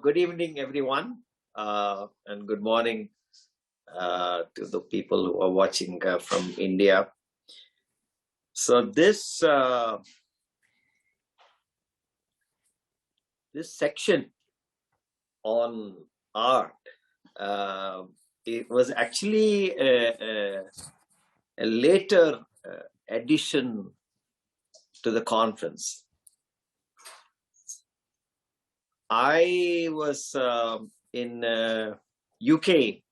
good evening, everyone, and good morning to the people who are watching from India. So this section on art, it was actually a later addition to the conference. I was in UK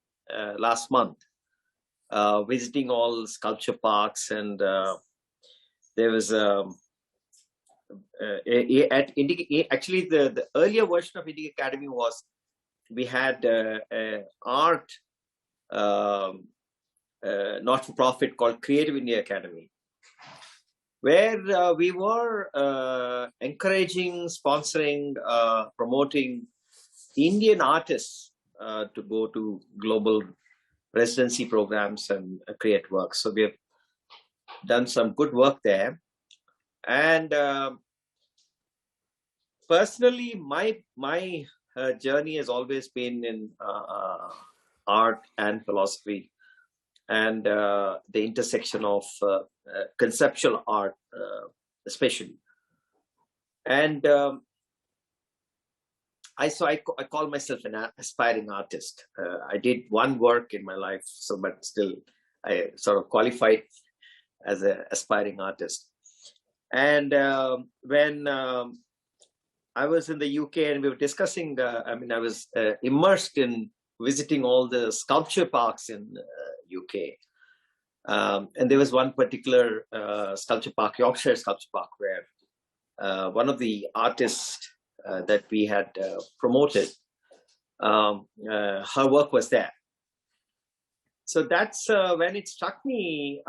last month, visiting all sculpture parks, and there was actually the earlier version of Indic Academy was we had art not-for-profit called Creative India Academy, where we were encouraging, sponsoring, promoting Indian artists to go to global residency programs and create work. So we have done some good work there. And personally, my journey has always been in art and philosophy, and the intersection of conceptual art, especially. And I call myself an aspiring artist. I did one work in my life, but still I sort of qualified as an aspiring artist. And when I was in the UK and we were discussing, I was immersed in visiting all the sculpture parks in UK. And there was one particular sculpture park, Yorkshire Sculpture Park, where one of the artists that we had promoted, her work was there. So that's when it struck me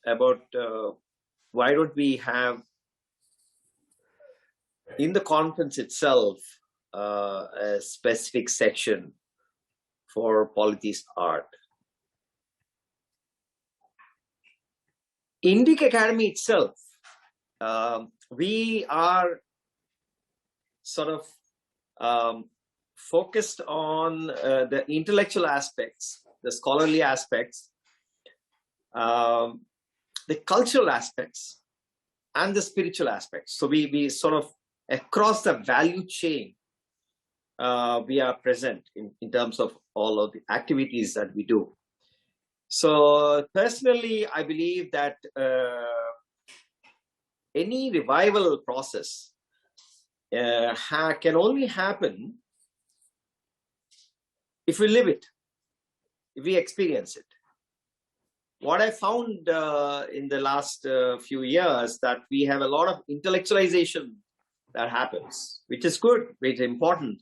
about why don't we have in the conference itself a specific section for polytheist art. Indic Academy itself, we are sort of focused on the intellectual aspects, the scholarly aspects, the cultural aspects, and the spiritual aspects. So we sort of across the value chain, we are present in terms of all of the activities that we do. So personally, I believe that any revival process can only happen if we live it, if we experience it. What I found in the last few years that we have a lot of intellectualization that happens, which is good, which is important.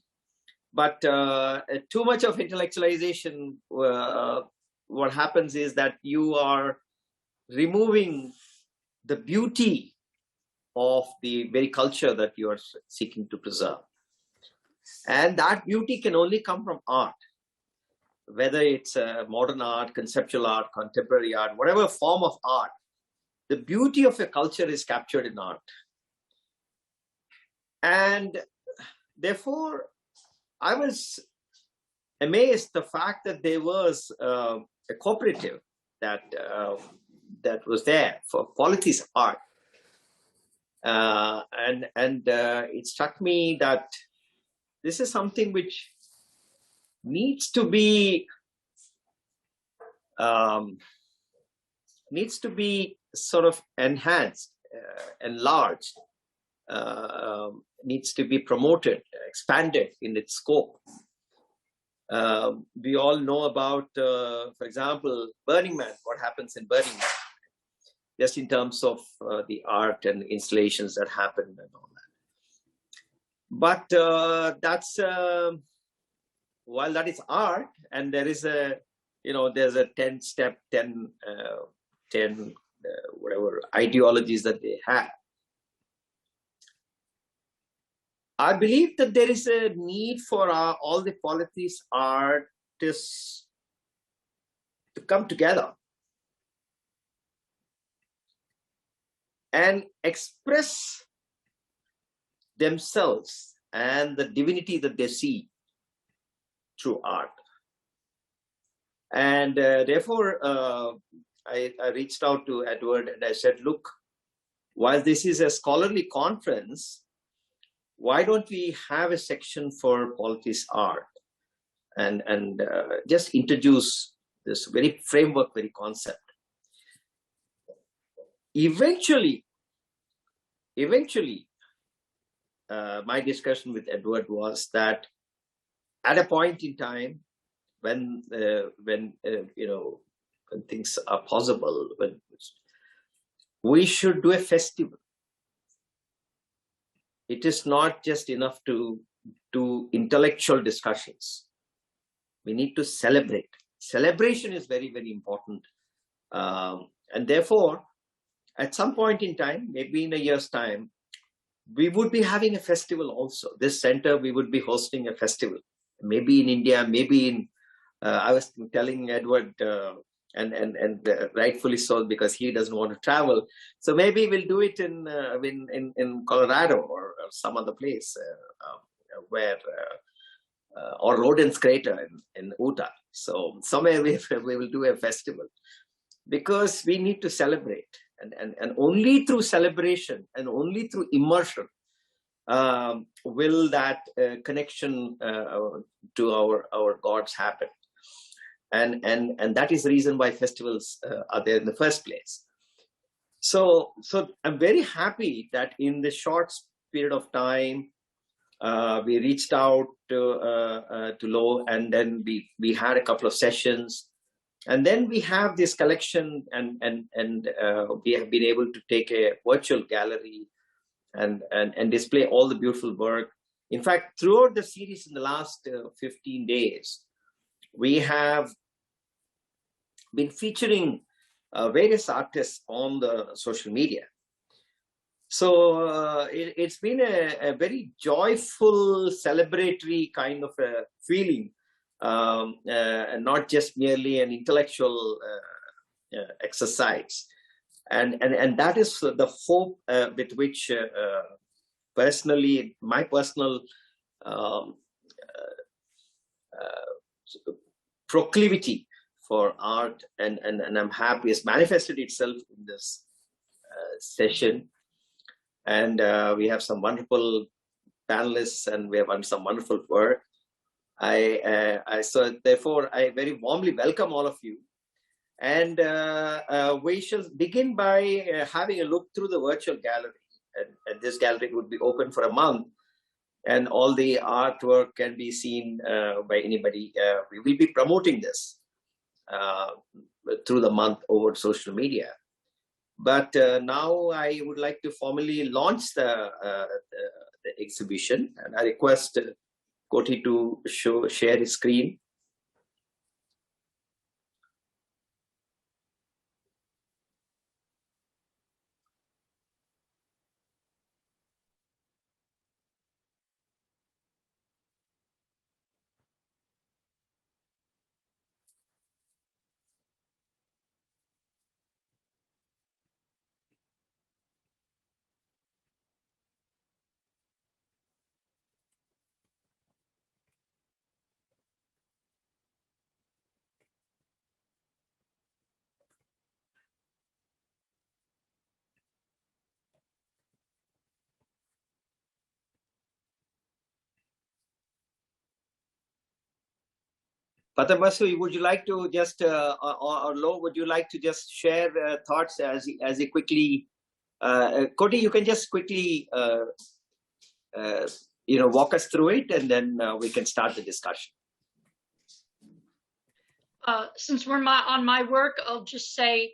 But too much of intellectualization, what happens is that you are removing the beauty of the very culture that you are seeking to preserve. And that beauty can only come from art, whether it's modern art, conceptual art, contemporary art, whatever form of art. The beauty of a culture is captured in art. And therefore, I was amazed the fact that there was a cooperative that was there for polytheist art. And it struck me that this is something which needs to be sort of enhanced, enlarged, needs to be promoted, expanded in its scope. We all know about, for example, Burning Man, what happens in Burning Man, just in terms of the art and installations that happen and all that. But that's, while that is art, and there is there's a 10-step, 10 whatever ideologies that they have. I believe that there is a need for all the polytheist artists to come together and express themselves and the divinity that they see through art. And therefore, I reached out to Edward and I said, look, while this is a scholarly conference, why don't we have a section for Polytheist art and just introduce this very framework, very concept. Eventually, my discussion with Edward was that at a point in time when things are possible, when we should do a festival. It is not just enough to do intellectual discussions. We need to celebrate. Celebration is very, very important. And therefore, at some point in time, maybe in a year's time, we would be having a festival also. This center, we would be hosting a festival. Maybe in India, maybe in, I was telling Edward, and rightfully so, because he doesn't want to travel. So maybe we'll do it in Colorado or some other place where, or Rodin's Crater in Utah. So somewhere we will do a festival, because we need to celebrate. And only through celebration and only through immersion will that connection to our gods happen. And that is the reason why festivals are there in the first place. So I'm very happy that in the short period of time, we reached out to Lo, and then we had a couple of sessions. And then we have this collection, and we have been able to take a virtual gallery and display all the beautiful work. In fact, throughout the series in the last 15 days, we have been featuring various artists on the social media. So it's been a very joyful, celebratory kind of a feeling. And not just merely an intellectual exercise, and that is the hope with which personally, my personal proclivity for art and I'm happy has manifested itself in this session. And we have some wonderful panelists, and we have done some wonderful work. So therefore, I very warmly welcome all of you. And we shall begin by having a look through the virtual gallery. And this gallery would be open for a month. And all the artwork can be seen by anybody. We will be promoting this through the month over social media. But now I would like to formally launch the exhibition. And I request Koti to share his screen. Pitasso, would you like to just, or Lo, would you like to just share thoughts as he quickly, Koti, you can just quickly, walk us through it, and then we can start the discussion. Since we're on my work, I'll just say,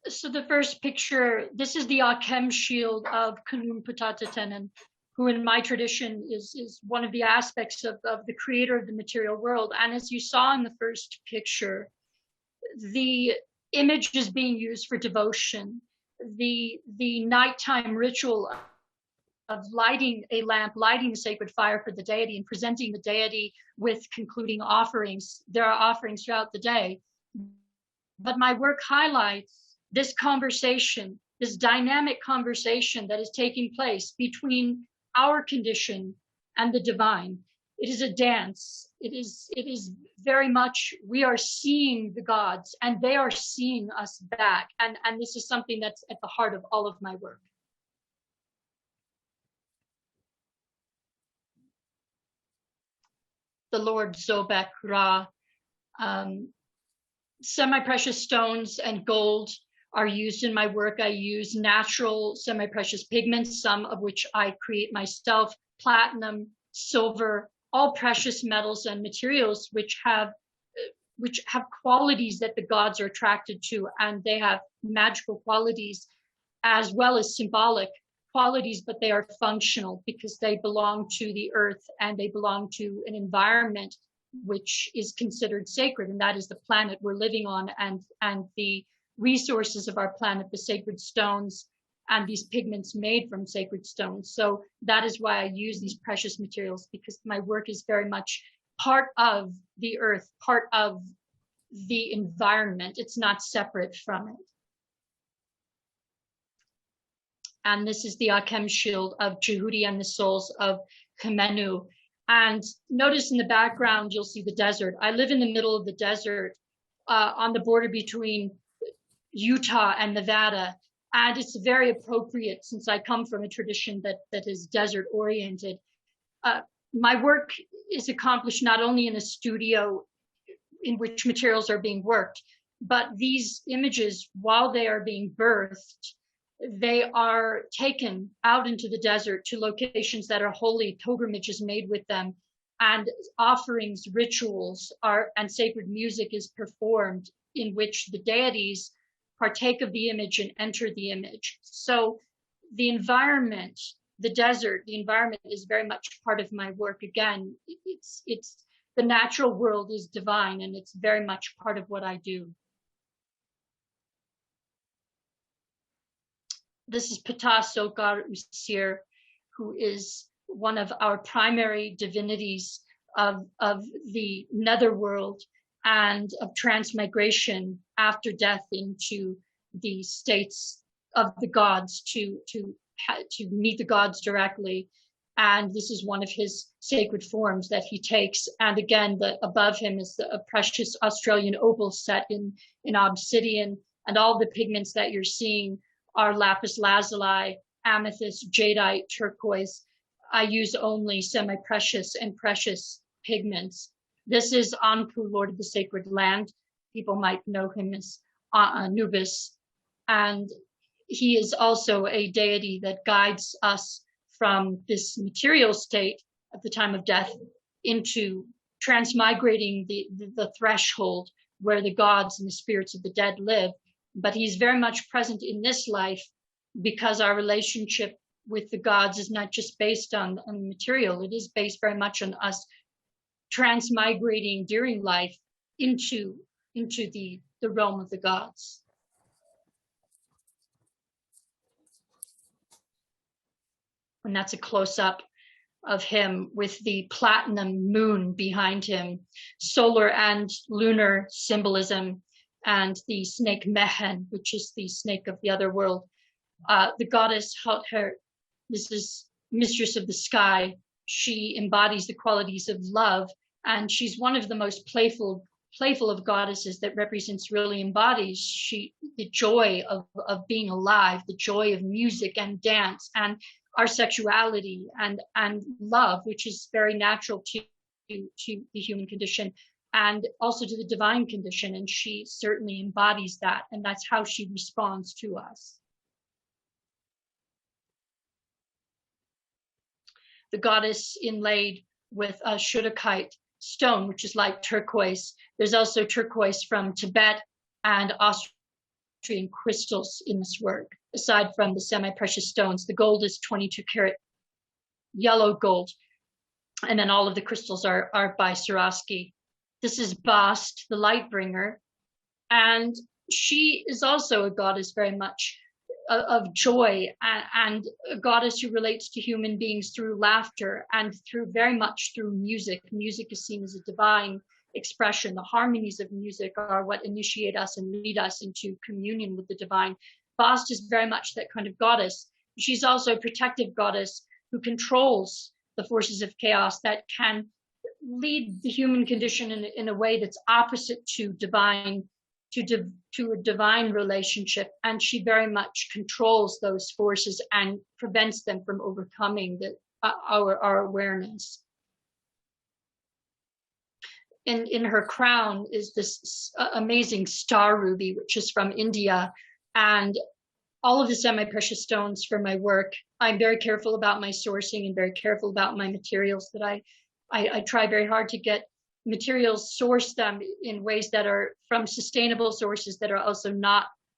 so the first picture, this is the Akem shield of Kunum Putatatanen, who in my tradition is one of the aspects of the creator of the material world. And as you saw in the first picture, the image is being used for devotion. The nighttime ritual of lighting a lamp, lighting a sacred fire for the deity and presenting the deity with concluding offerings. There are offerings throughout the day. But my work highlights this conversation, this dynamic conversation that is taking place between our condition and the divine. It is a dance. It is very much, we are seeing the gods and they are seeing us back. And this is something that's at the heart of all of my work. The Lord Zobek Ra. Semi-precious stones and gold are used in my work. I use natural semi-precious pigments, some of which I create myself, platinum, silver, all precious metals and materials which have qualities that the gods are attracted to, and they have magical qualities as well as symbolic qualities, but they are functional because they belong to the earth and they belong to an environment which is considered sacred, and that is the planet we're living on, and the resources of our planet, the sacred stones and these pigments made from sacred stones. So that is why I use these precious materials, because my work is very much part of the earth, part of the environment. It's not separate from it. And this is the Akem shield of Jehudi and the souls of Kamenu. And notice in the background, you'll see the desert. I live in the middle of the desert on the border between Utah and Nevada. And it's very appropriate since I come from a tradition that is desert oriented. My work is accomplished not only in a studio in which materials are being worked, but these images, while they are being birthed, they are taken out into the desert to locations that are holy, pilgrimages made with them, and offerings, rituals and sacred music is performed in which the deities partake of the image and enter the image. So the environment, the desert, the environment is very much part of my work. Again, it's the natural world is divine, and it's very much part of what I do. This is Pitasso Garu, who is one of our primary divinities of the netherworld and of transmigration after death into the states of the gods to meet the gods directly. And this is one of his sacred forms that he takes. And again, above him is a precious Australian opal set in obsidian, and all the pigments that you're seeing are lapis lazuli, amethyst, jadeite, turquoise. I use only semi-precious and precious pigments. This is Anpu, Lord of the Sacred Land. People might know him as Anubis. And he is also a deity that guides us from this material state at the time of death into transmigrating the threshold where the gods and the spirits of the dead live. But he's very much present in this life because our relationship with the gods is not just based on material. It is based very much on us transmigrating during life into the realm of the gods. And that's a close-up of him with the platinum moon behind him, solar and lunar symbolism, and the snake Mehen, which is the snake of the other world. The goddess Hauther, this is mistress of the sky. She embodies the qualities of love, and she's one of the most playful of goddesses that represents, really embodies the joy of being alive, the joy of music and dance, and our sexuality and love, which is very natural to the human condition, and also to the divine condition. And she certainly embodies that, and that's how she responds to us. The goddess inlaid with a Shuddakite stone, which is like turquoise. There's also turquoise from Tibet and Austrian crystals in this work. Aside from the semi-precious stones, the gold is 22 karat yellow gold. And then all of the crystals are by Swarovski. This is Bast the Lightbringer. And she is also a goddess very much of joy, and a goddess who relates to human beings through laughter and very much through music. Music is seen as a divine expression. The harmonies of music are what initiate us and lead us into communion with the divine. Bast is very much that kind of goddess. She's also a protective goddess who controls the forces of chaos that can lead the human condition in a way that's opposite to divine, to a divine relationship. And she very much controls those forces and prevents them from overcoming our awareness. In her crown is this amazing star ruby, which is from India. And all of the semi-precious stones for my work, I'm very careful about my sourcing and very careful about my materials, that I try very hard to get materials, source them in ways that are from sustainable sources, that are also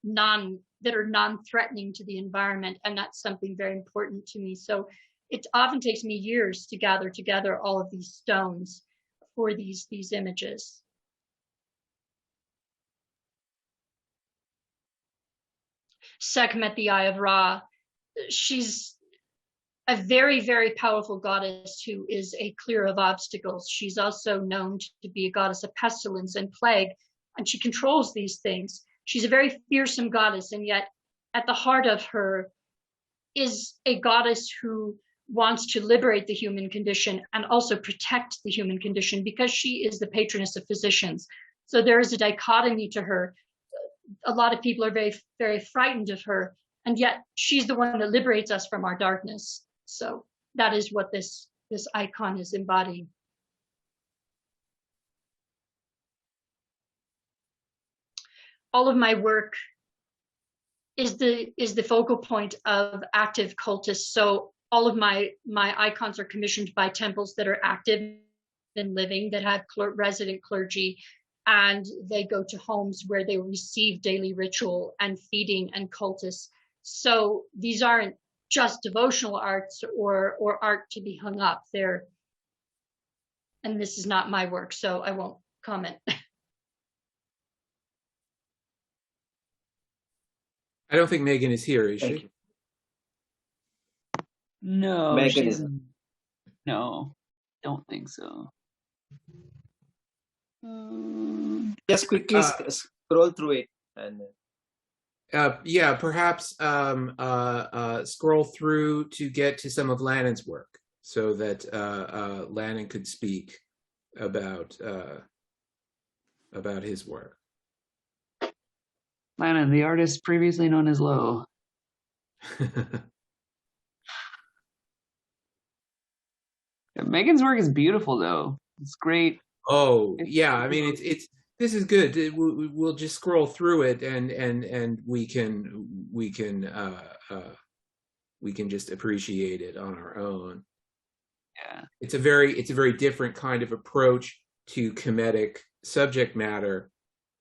non-threatening to the environment. And that's something very important to me. So it often takes me years to gather together all of these stones for these images. Sekhmet, the Eye of Ra, she's a very, very powerful goddess who is a clearer of obstacles. She's also known to be a goddess of pestilence and plague, and she controls these things. She's a very fearsome goddess, and yet at the heart of her is a goddess who wants to liberate the human condition and also protect the human condition, because she is the patroness of physicians. So there is a dichotomy to her. A lot of people are very, very frightened of her, and yet she's the one that liberates us from our darkness. So that is what this icon is embodying. All of my work is the focal point of active cultists. So all of my icons are commissioned by temples that are active and living, that have resident clergy, and they go to homes where they receive daily ritual and feeding and cultists. So these aren't just devotional arts or art to be hung up there. And this is not my work, so I won't comment. I don't think Megan is here, is she? No, Megan she's is. no, don't think so. Just quickly scroll through it. And yeah, perhaps scroll through to get to some of Lannon's work, so that Lannon could speak about his work. Lannon, the artist previously known as Lowe. Megan's work is beautiful, though. It's great. Oh yeah, I mean it's this is good. We'll just scroll through it and we can just appreciate it on our own. Yeah, it's a very different kind of approach to comedic subject matter,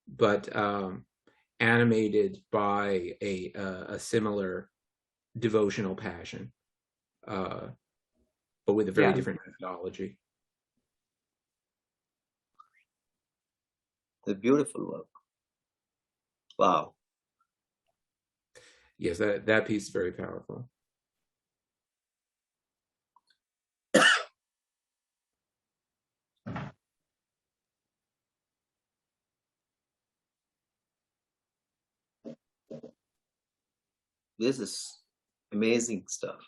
but animated by a similar devotional passion, but with a very different methodology. the beautiful work. Wow. Yes, that piece is very powerful. This is amazing stuff.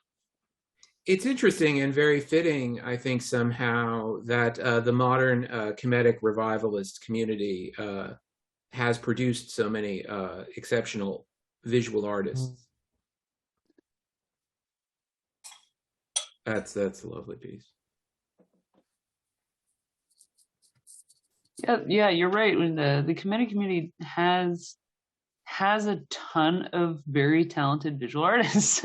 It's interesting and very fitting, I think, somehow, that the modern comedic revivalist community has produced so many exceptional visual artists. That's a lovely piece. Yeah, you're right. When the comedic community has a ton of very talented visual artists.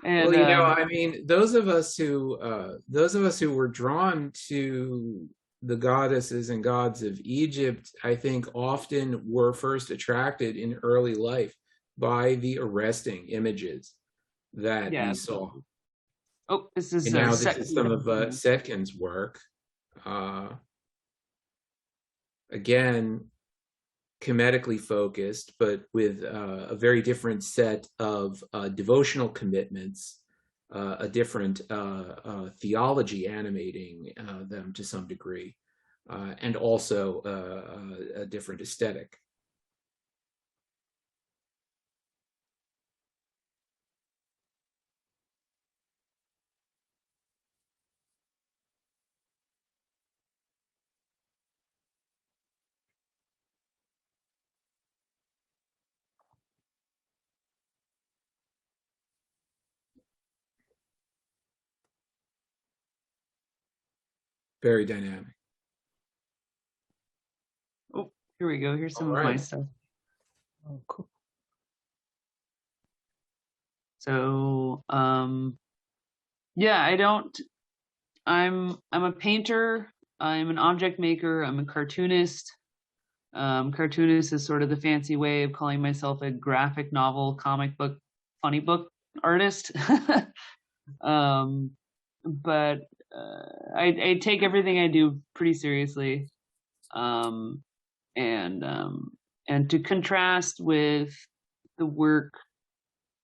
And, well, I mean, those of us who were drawn to the goddesses and gods of Egypt, I think, often were first attracted in early life by the arresting images that we saw. Oh, this is this is some of Setkin's work. Again, comedically focused, but with a very different set of devotional commitments, a different theology animating them to some degree, and also a different aesthetic. Very dynamic. Oh, here we go. Here's some All of my right. stuff. Oh, cool. So, yeah, I'm a painter. I'm an object maker. I'm a cartoonist. Cartoonist is sort of the fancy way of calling myself a graphic novel, comic book, funny book artist. But I take everything I do pretty seriously. And to contrast with the work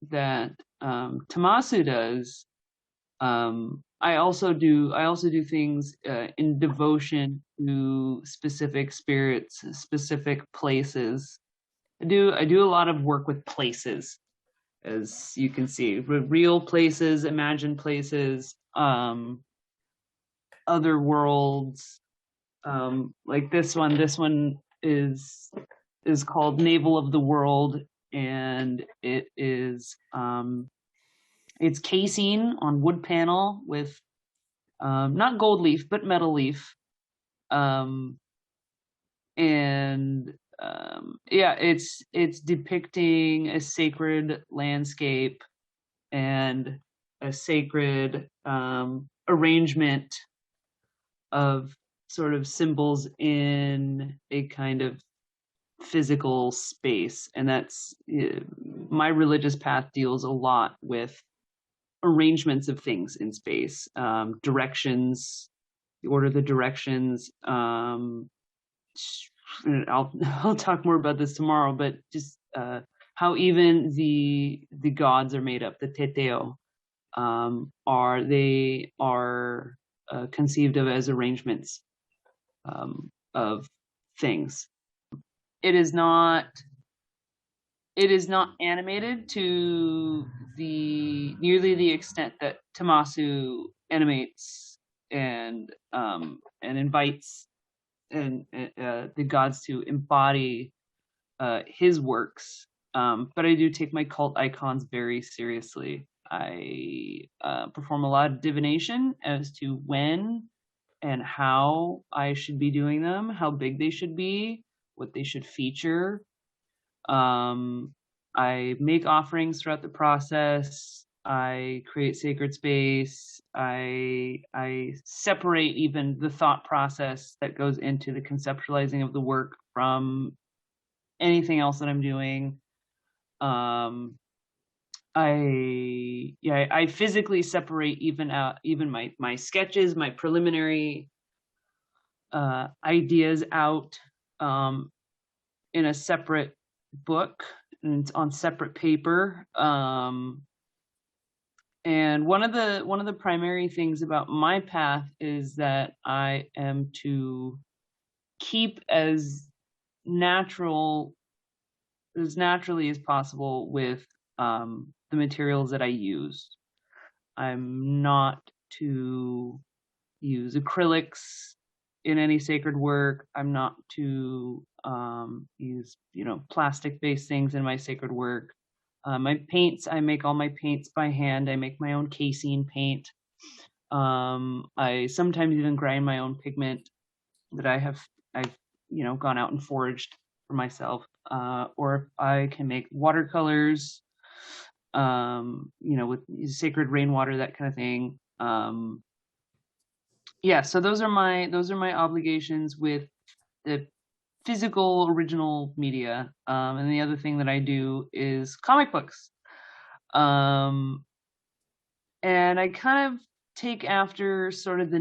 that Pitasso does, I also do things in devotion to specific spirits, specific places. I do a lot of work with places, as you can see, real places, imagined places, other worlds. Like this one. This one is called Navel of the World, and it is it's casing on wood panel with not gold leaf but metal leaf, and yeah, it's depicting a sacred landscape and a sacred arrangement of sort of symbols in a kind of physical space. And that's my religious path deals a lot with arrangements of things in space, directions, the order of the directions. I'll talk more about this tomorrow, but just how even the gods are made up, the teteo, are conceived of as arrangements of things. It is not animated to nearly the extent that Pitasso animates and invites the gods to embody his works. But I do take my cult icons very seriously. I perform a lot of divination as to when and how I should be doing them, how big they should be, what they should feature. I make offerings throughout the process. I create sacred space. I separate even the thought process that goes into the conceptualizing of the work from anything else that I'm doing. I physically separate even my sketches, my preliminary ideas out in a separate book and on separate paper. And one of the primary things about my path is that I am to keep as naturally as possible with the materials that I use. I'm not to use acrylics in any sacred work. I'm not to use plastic-based things in my sacred work. My paints, I make all my paints by hand. I make my own casing paint. I sometimes even grind my own pigment that I've gone out and foraged for myself. Or I can make watercolors, with sacred rainwater, that kind of thing. Yeah, so those are my obligations with the physical original media. And the other thing that I do is comic books. And I kind of take after sort of the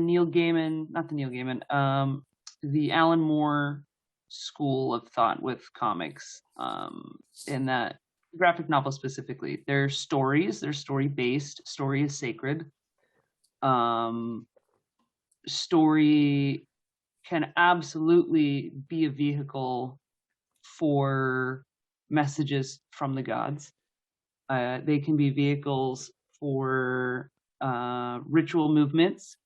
the Alan Moore school of thought with comics, in that graphic novel specifically. They're stories, they're story-based. Story is sacred. Story can absolutely be a vehicle for messages from the gods. They can be vehicles for ritual movements.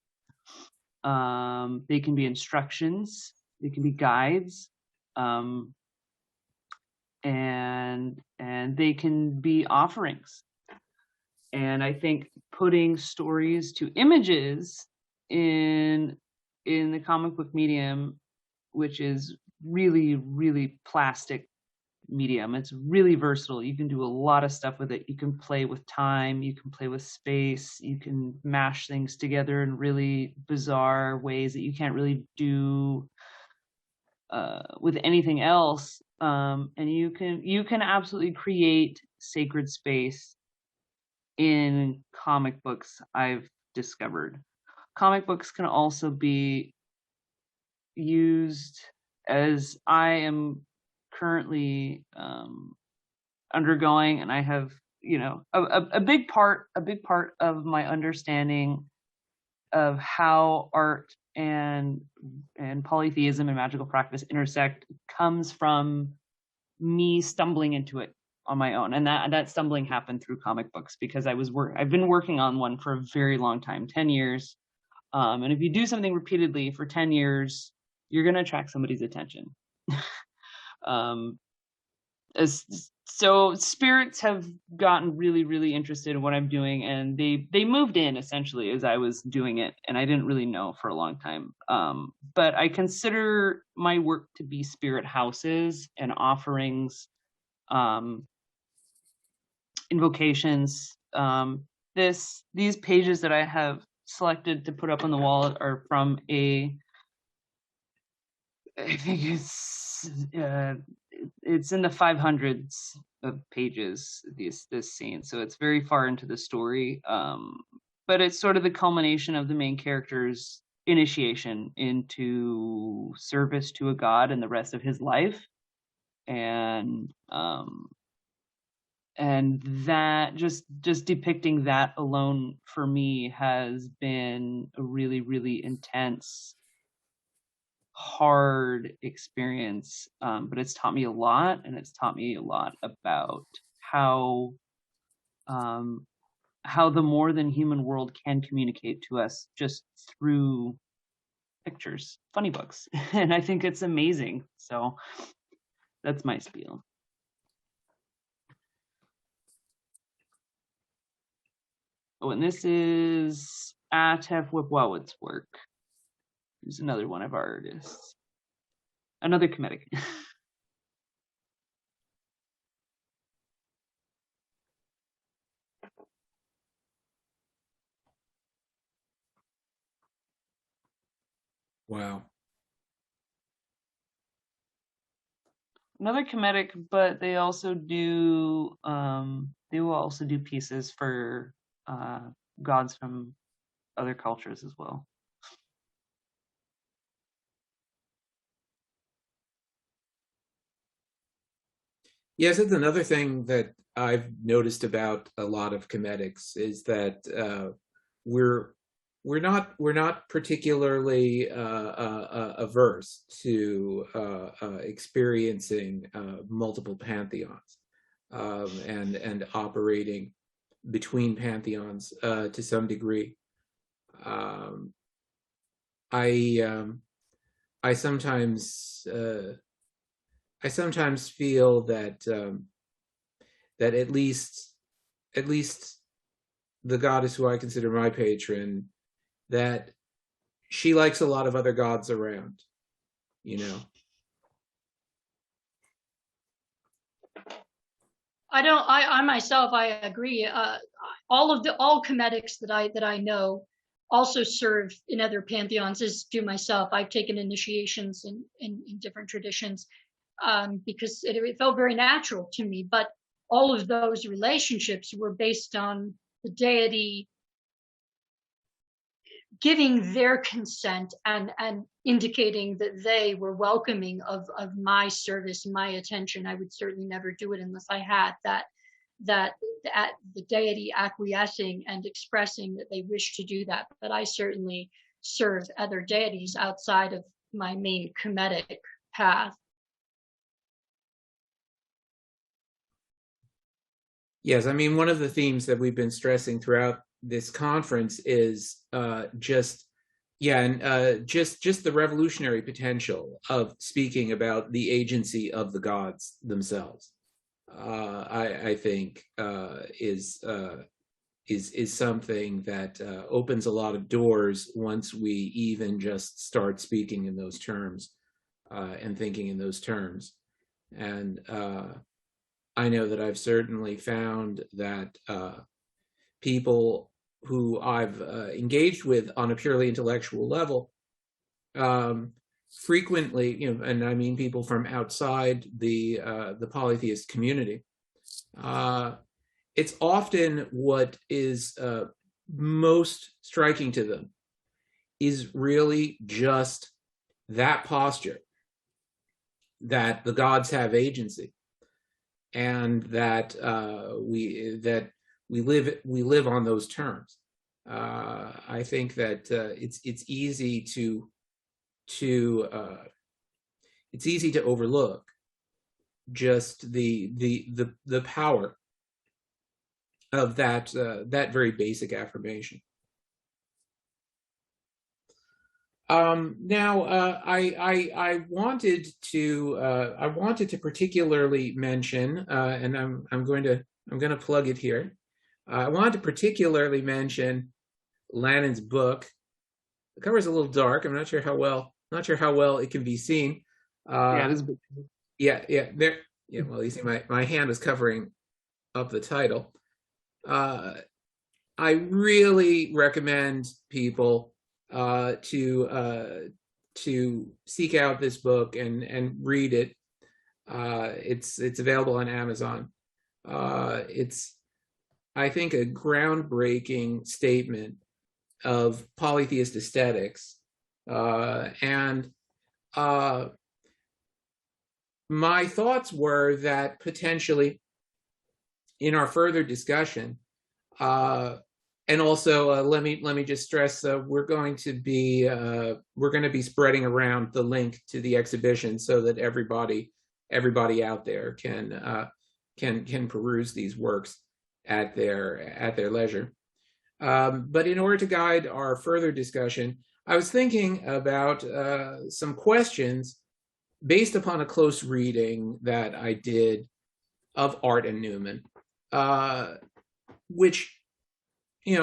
They can be instructions. They can be guides. And they can be offerings. And I think putting stories to images in in the comic book medium, which is really, really plastic medium. It's really versatile. You can do a lot of stuff with it. You can play with time, you can play with space, you can mash things together in really bizarre ways that you can't really do with anything else. And you can absolutely create sacred space in comic books, I've discovered. Comic books can also be used, as I am currently undergoing, and I have, a big part of my understanding of how art and polytheism and magical practice intersect comes from me stumbling into it on my own, and that stumbling happened through comic books, because I've been working on one for a very long time, 10 years, and if you do something repeatedly for 10 years, you're going to attract somebody's attention. So spirits have gotten really, really interested in what I'm doing, and they moved in essentially as I was doing it, and I didn't really know for a long time. But I consider my work to be spirit houses and offerings, invocations. These pages that I have selected to put up on the wall are from I think it's in the 500s of pages, this scene, so it's very far into the story, but it's sort of the culmination of the main character's initiation into service to a god and the rest of his life, and that just depicting that alone for me has been a really, really intense, hard experience, but it's taught me a lot, and it's taught me a lot about how the more than human world can communicate to us just through pictures, funny books, and I think it's amazing. So that's my spiel. Oh, and this is Atef Wipwawit's work. Who's another one of our artists. Another Kemetic. Wow. Another Kemetic, but they also do they will also do pieces for gods from other cultures as well. Yes, it's another thing that I've noticed about a lot of Kemetics is that we're not particularly averse to experiencing multiple pantheons and operating between pantheons to some degree. I sometimes feel that that at least the goddess who I consider my patron, that she likes a lot of other gods around, I myself, I agree. All Kemetics that I know also serve in other pantheons, as do myself. I've taken initiations in different traditions, because it felt very natural to me. But all of those relationships were based on the deity giving their consent and indicating that they were welcoming of my service, my attention. I would certainly never do it unless I had that the deity acquiescing and expressing that they wish to do that. But I certainly serve other deities outside of my main Kemetic path. Yes, I mean, one of the themes that we've been stressing throughout this conference is just the revolutionary potential of speaking about the agency of the gods themselves. I think is is something that opens a lot of doors once we even just start speaking in those terms and thinking in those terms. And I know that I've certainly found that people who I've engaged with on a purely intellectual level frequently, and I mean people from outside the polytheist community, it's often what is most striking to them is really just that posture, that the gods have agency, and that we live on those terms. I think that it's easy to overlook just the power of that very basic affirmation. Now, I wanted to particularly mention, and I'm going to plug it here. I wanted to particularly mention Lannon's book. The cover is a little dark. I'm not sure how well it can be seen. Yeah, it is. Yeah. There. Yeah. Well, you see, my hand is covering up the title. I really recommend people to seek out this book and read it. It's available on Amazon. It's, I think, a groundbreaking statement of polytheist aesthetics, and my thoughts were that potentially in our further discussion, and also let me just stress, we're going to be spreading around the link to the exhibition so that everybody out there can peruse these works at their leisure. But in order to guide our further discussion, I was thinking about some questions based upon a close reading that I did of Art and Newman, which,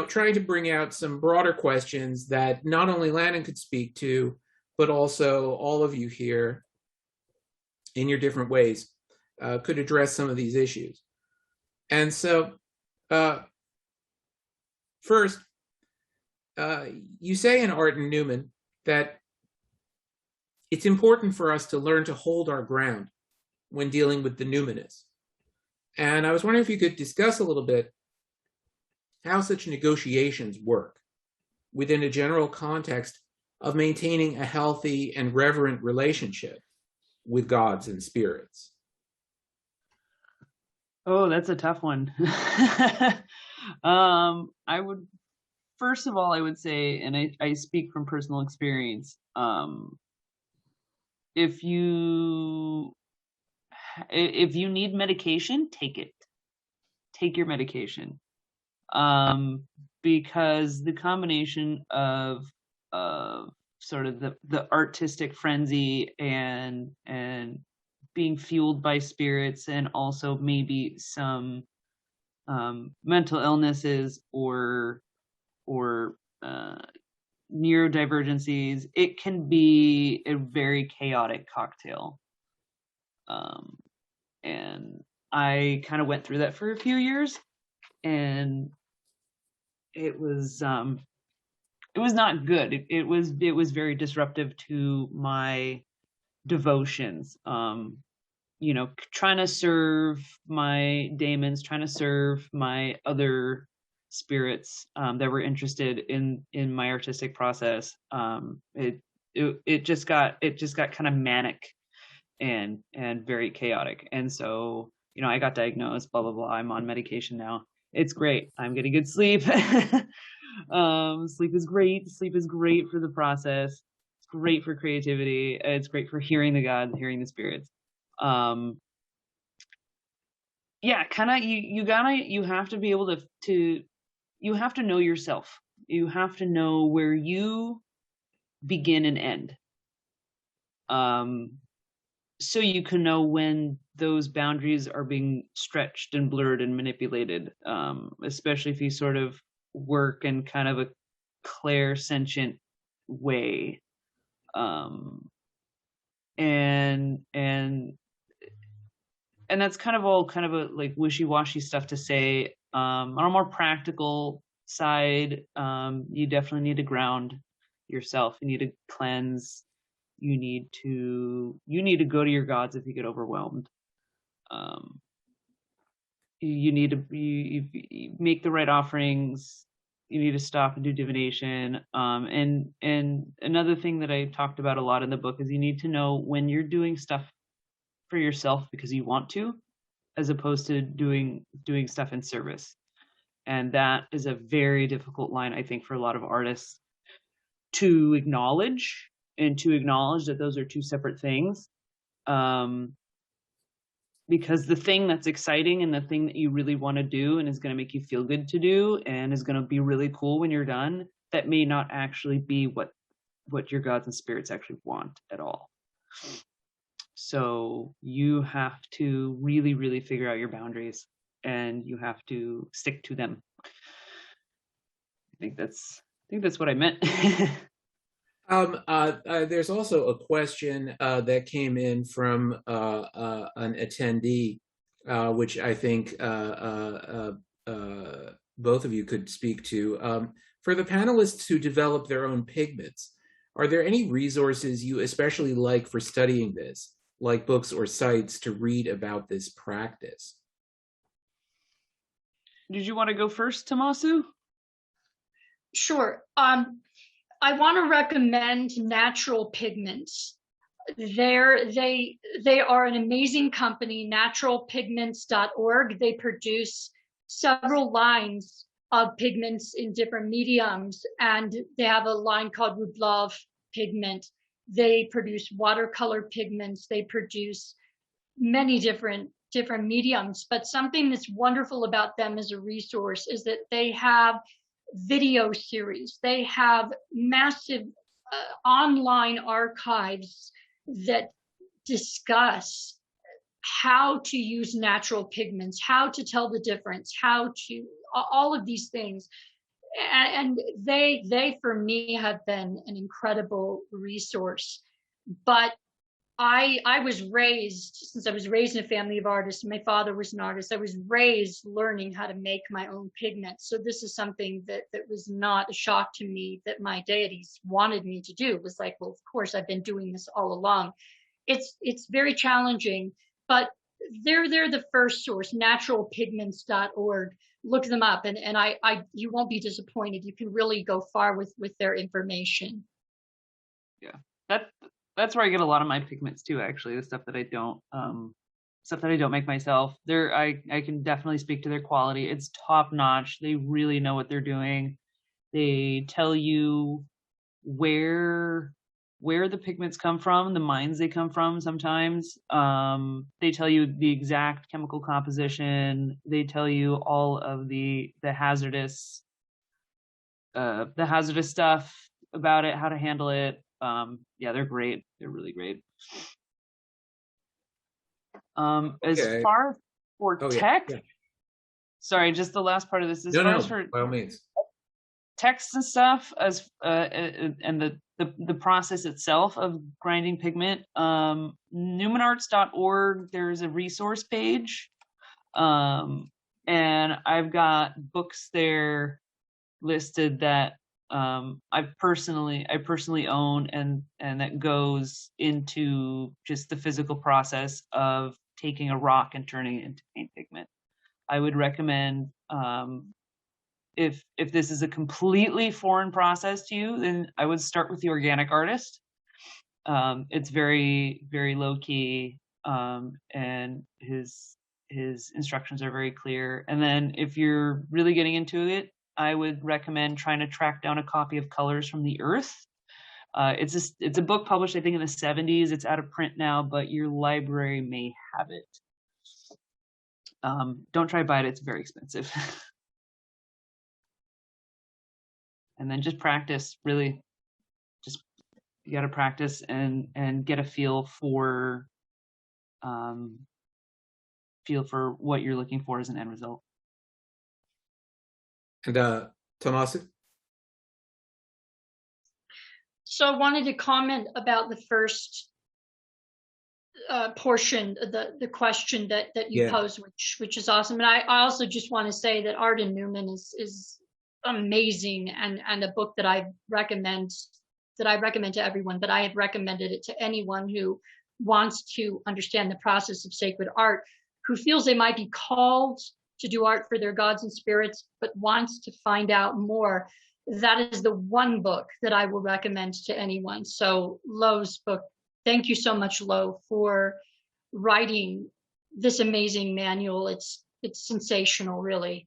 trying to bring out some broader questions that not only Lannon could speak to, but also all of you here in your different ways could address some of these issues. And so, first, you say in Art and Newman that it's important for us to learn to hold our ground when dealing with the Newmanists. And I was wondering if you could discuss a little bit how such negotiations work within a general context of maintaining a healthy and reverent relationship with gods and spirits. Oh, that's a tough one. First of all, I would say, and I speak from personal experience, if you need medication, take it. Take your medication. Because the combination of sort of the artistic frenzy and being fueled by spirits, and also maybe some mental illnesses or neurodivergencies, it can be a very chaotic cocktail. And I kind of went through that for a few years, and it was not good. It was very disruptive to my devotions. Trying to serve my daemons, trying to serve my other spirits that were interested in my artistic process. It just got kind of manic and very chaotic. And so, I got diagnosed, blah blah blah. I'm on medication now. It's great. I'm getting good sleep. Sleep is great. Sleep is great for the process. It's great for creativity. It's great for hearing the gods, hearing the spirits. You have to be able to you have to know yourself. You have to know where you begin and end. so you can know when those boundaries are being stretched and blurred and manipulated, especially if you sort of work in kind of a clairsentient way. And that's kind of all kind of a like wishy-washy stuff to say. On a more practical side, you definitely need to ground yourself. You need to cleanse. You need to go to your gods if you get overwhelmed. You need to you make the right offerings. You need to stop and do divination. And another thing that I talked about a lot in the book is you need to know when you're doing stuff for yourself because you want to, as opposed to doing stuff in service. And that is a very difficult line, I think, for a lot of artists to acknowledge, and to acknowledge that those are two separate things. Because the thing that's exciting and the thing that you really want to do and is going to make you feel good to do and is going to be really cool when you're done, that may not actually be what your gods and spirits actually want at all. So you have to really, really figure out your boundaries, and you have to stick to them. I think that's what I meant. There's also a question that came in from an attendee, which I think both of you could speak to. For the panelists who develop their own pigments, are there any resources you especially like for studying this, like books or sites to read about this practice? Did you want to go first, Tomasu? Sure. I want to recommend Natural Pigments. They are an amazing company, naturalpigments.org. They produce several lines of pigments in different mediums, and they have a line called Rublov pigment. They produce watercolor pigments. They produce many different mediums. But something that's wonderful about them as a resource is that they have video series. They have massive online archives that discuss how to use natural pigments, how to tell the difference, how to all of these things. And they for me have been an incredible resource. But I was raised, since I was raised in a family of artists, my father was an artist, I was raised learning how to make my own pigments. So this is something that was not a shock to me that my deities wanted me to do. It was like, well, of course, I've been doing this all along. It's very challenging, but they're the first source, naturalpigments.org. Look them up, and you won't be disappointed. You can really go far with their information. Yeah, that's where I get a lot of my pigments too, actually, the stuff that I don't make myself. I can definitely speak to their quality. It's top notch. They really know what they're doing. They tell you where the pigments come from, the mines they come from sometimes. They tell you the exact chemical composition. They tell you all of the hazardous stuff about it, how to handle it. Yeah, they're great. They're really great. As far for tech, yeah. Sorry, just the last part of this. As far as for by all means, text and stuff, as and the process itself of grinding pigment, numenarts.org, there's a resource page, and I've got books there listed that I personally own, and that goes into just the physical process of taking a rock and turning it into paint pigment. I would recommend, if this is a completely foreign process to you, then I would start with The Organic Artist. It's very, very low key, and his instructions are very clear. And then if you're really getting into it, I would recommend trying to track down a copy of Colors from the Earth. It's a book published, I think, in the 70s. It's out of print now, but your library may have it. Don't try to buy it. It's very expensive. And then just practice, really. Just, you got to practice and get a feel for feel for what you're looking for as an end result. And Tommaso? So I wanted to comment about the first portion, the question that you posed, which is awesome. And I also just want to say that Arden Newman is amazing, and a book that I recommend to everyone, but I have recommended it to anyone who wants to understand the process of sacred art, who feels they might be called to do art for their gods and spirits, but wants to find out more. That is the one book that I will recommend to anyone. So Lo's book, thank you so much, Lo, for writing this amazing manual. It's sensational, really.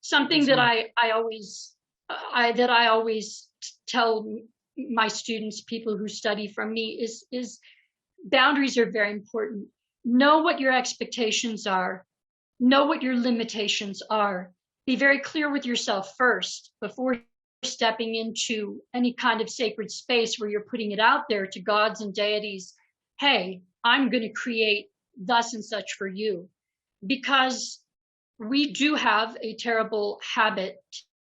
Something that I always tell my students, people who study from me, is boundaries are very important. Know what your expectations are. Know what your limitations are. Be very clear with yourself first before stepping into any kind of sacred space where you're putting it out there to gods and deities. Hey, I'm going to create thus and such for you. Because we do have a terrible habit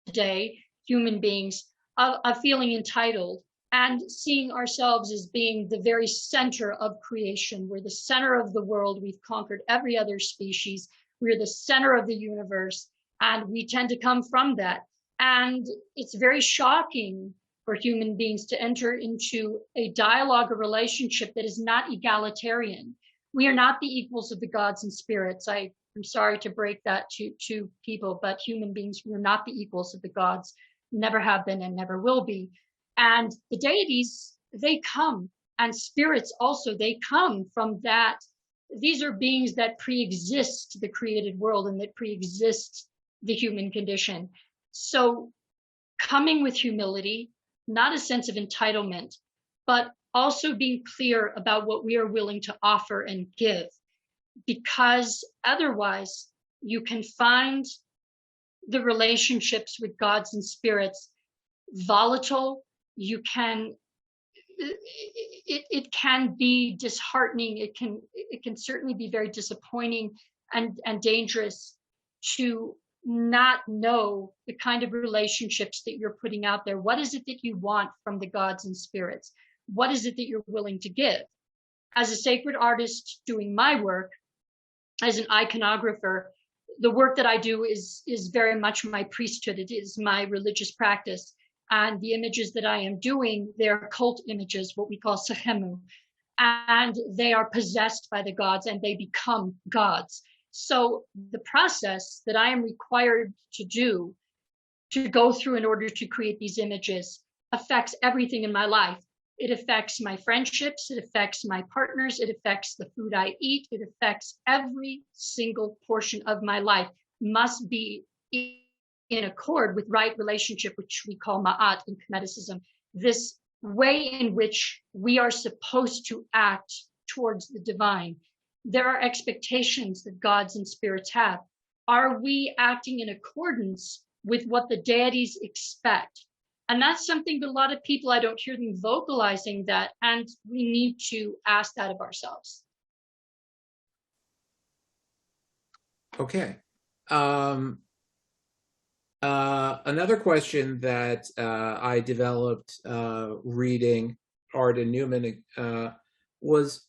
today, human beings, of feeling entitled and seeing ourselves as being the very center of creation. We're the center of the world. We've conquered every other species. We're the center of the universe, and we tend to come from that. And it's very shocking for human beings to enter into a dialogue, a relationship that is not egalitarian. We are not the equals of the gods and spirits. I'm sorry to break that to people, but human beings, we're not the equals of the gods, never have been and never will be. And the deities, they come, and spirits also, they come from that. These are beings that pre-exist the created world and that pre-exist the human condition. So coming with humility, not a sense of entitlement, but also being clear about what we are willing to offer and give, because otherwise you can find the relationships with gods and spirits volatile. You can, it can be disheartening. It can certainly be very disappointing and dangerous to not know the kind of relationships that you're putting out there. What is it that you want from the gods and spirits? What is it that you're willing to give? As a sacred artist doing my work, as an iconographer, the work that I do is very much my priesthood. It is my religious practice. And the images that I am doing, they're cult images, what we call sahemu. And they are possessed by the gods and they become gods. So the process that I am required to do, to go through in order to create these images, affects everything in my life. It affects my friendships, it affects my partners, it affects the food I eat, it affects every single portion of my life. Must be in accord with right relationship, which we call ma'at in Kemeticism. This way in which we are supposed to act towards the divine. There are expectations that gods and spirits have. Are we acting in accordance with what the deities expect? And that's something that a lot of people, I don't hear them vocalizing that, and we need to ask that of ourselves. Okay. Another question that I developed reading Arden Newman was,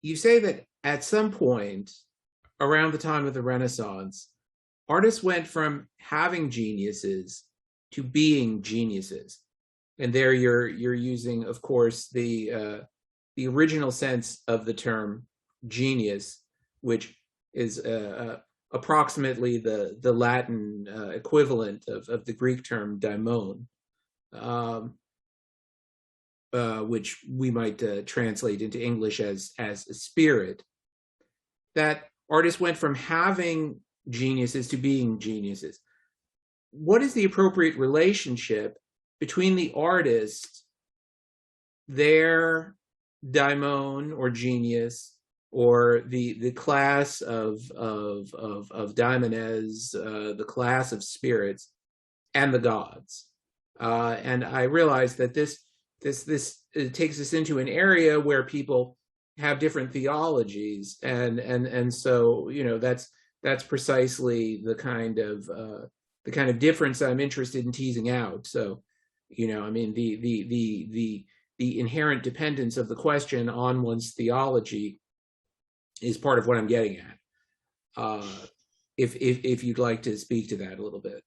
you say that at some point around the time of the Renaissance, artists went from having geniuses to being geniuses. And there you're using, of course, the original sense of the term genius, which is approximately the Latin equivalent of the Greek term daimon, which we might translate into English as a spirit. That artists went from having geniuses to being geniuses. What is the appropriate relationship between the artist, their daimon or genius, or the class of daimones, the class of spirits, and the gods? And I realized that this it takes us into an area where people have different theologies, and so that's precisely the kind of difference I'm interested in teasing out. So, I mean, the inherent dependence of the question on one's theology is part of what I'm getting at. If you'd like to speak to that a little bit.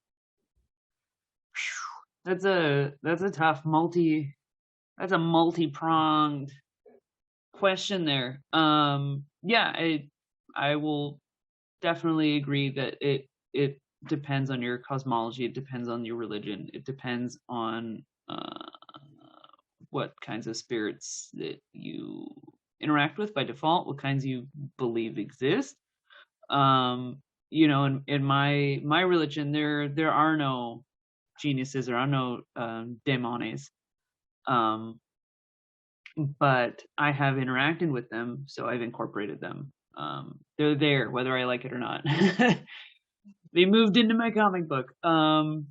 That's a tough multi-pronged question there. Yeah, I will definitely agree that it depends on your cosmology, it depends on your religion, it depends on what kinds of spirits that you interact with by default, what kinds you believe exist. In my religion, there are no geniuses, there are no daemones, but I have interacted with them, so I've incorporated them. They're there whether I like it or not. They moved into my comic book, and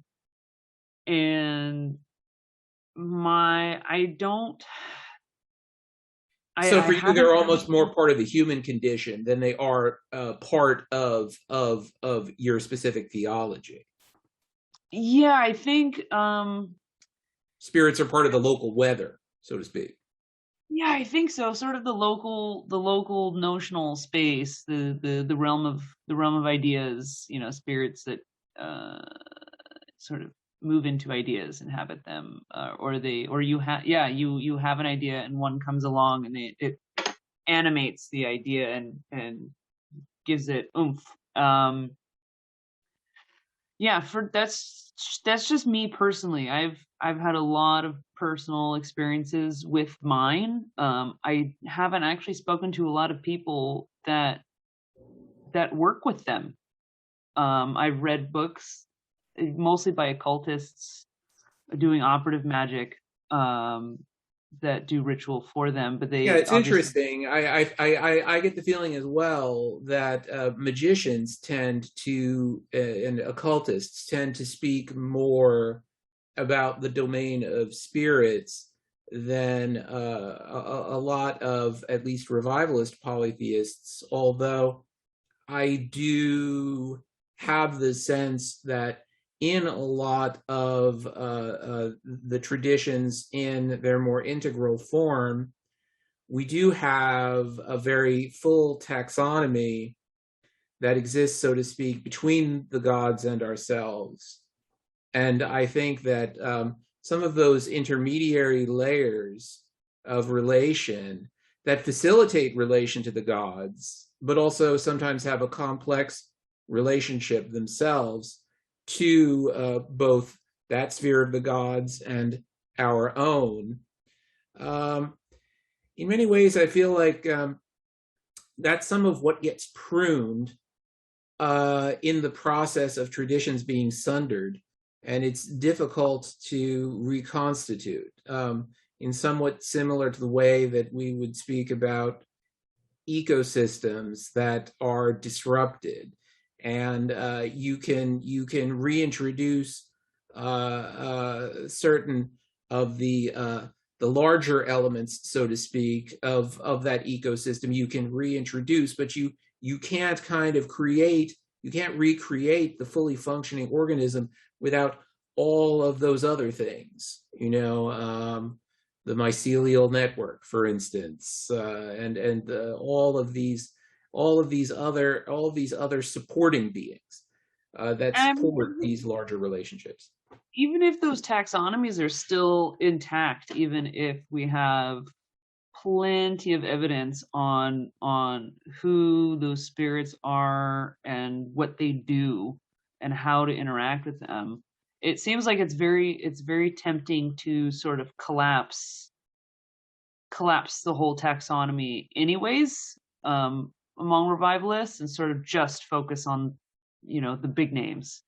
I don't. So for you, they're almost more part of the human condition than they are part of your specific theology. Yeah, I think spirits are part of the local weather, so to speak. Yeah, I think so. Sort of the local notional space, the realm of ideas. Spirits that sort of move into ideas, inhabit them, or you have an idea and one comes along and it animates the idea and gives it oomph. That's just me personally. I've had a lot of personal experiences with mine. I haven't actually spoken to a lot of people that work with them. I've read books mostly by occultists doing operative magic that do ritual for them, but it's interesting. I get the feeling as well that magicians tend to and occultists tend to speak more about the domain of spirits than a lot of at least revivalist polytheists, although I do have the sense that in a lot of the traditions in their more integral form, we do have a very full taxonomy that exists, so to speak, between the gods and ourselves. And I think that some of those intermediary layers of relation that facilitate relation to the gods, but also sometimes have a complex relationship themselves to both that sphere of the gods and our own. In many ways, I feel like that's some of what gets pruned in the process of traditions being sundered, and it's difficult to reconstitute in somewhat similar to the way that we would speak about ecosystems that are disrupted. And you can reintroduce certain of the larger elements, so to speak, of that ecosystem. You can reintroduce, but you can't recreate the fully functioning organism without all of those other things. The mycelial network, for instance, and all of these other supporting beings that support these larger relationships. Even if those taxonomies are still intact, even if we have plenty of evidence on who those spirits are and what they do and how to interact with them, it seems like it's very tempting to sort of collapse the whole taxonomy anyways, among revivalists, and sort of just focus on the big names.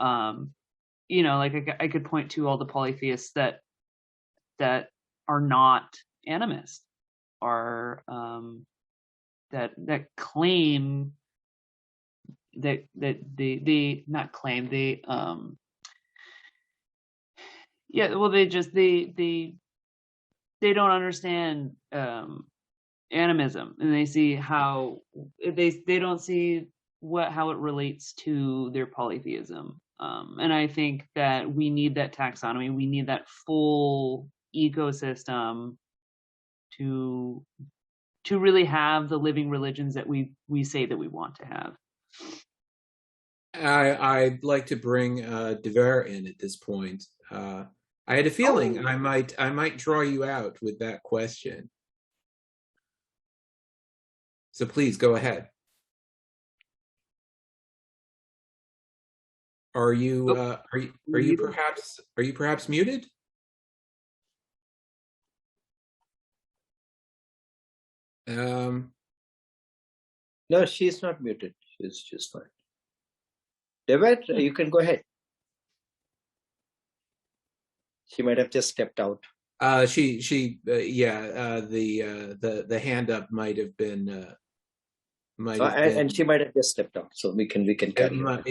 Like I could point to all the polytheists that are not animist, are that claim that they not claim, they they don't understand animism, and they see how they don't see how it relates to their polytheism. And I think that we need that taxonomy. We need that full ecosystem to really have the living religions that we say that we want to have. I'd like to bring De Ver in at this point. I had a feeling I might draw you out with that question. So please go ahead. Are you perhaps muted? No, she's not muted. She's just fine. David, you can go ahead. She might have just stepped out. The hand up might have been and she might have just stepped out, so we can carry on.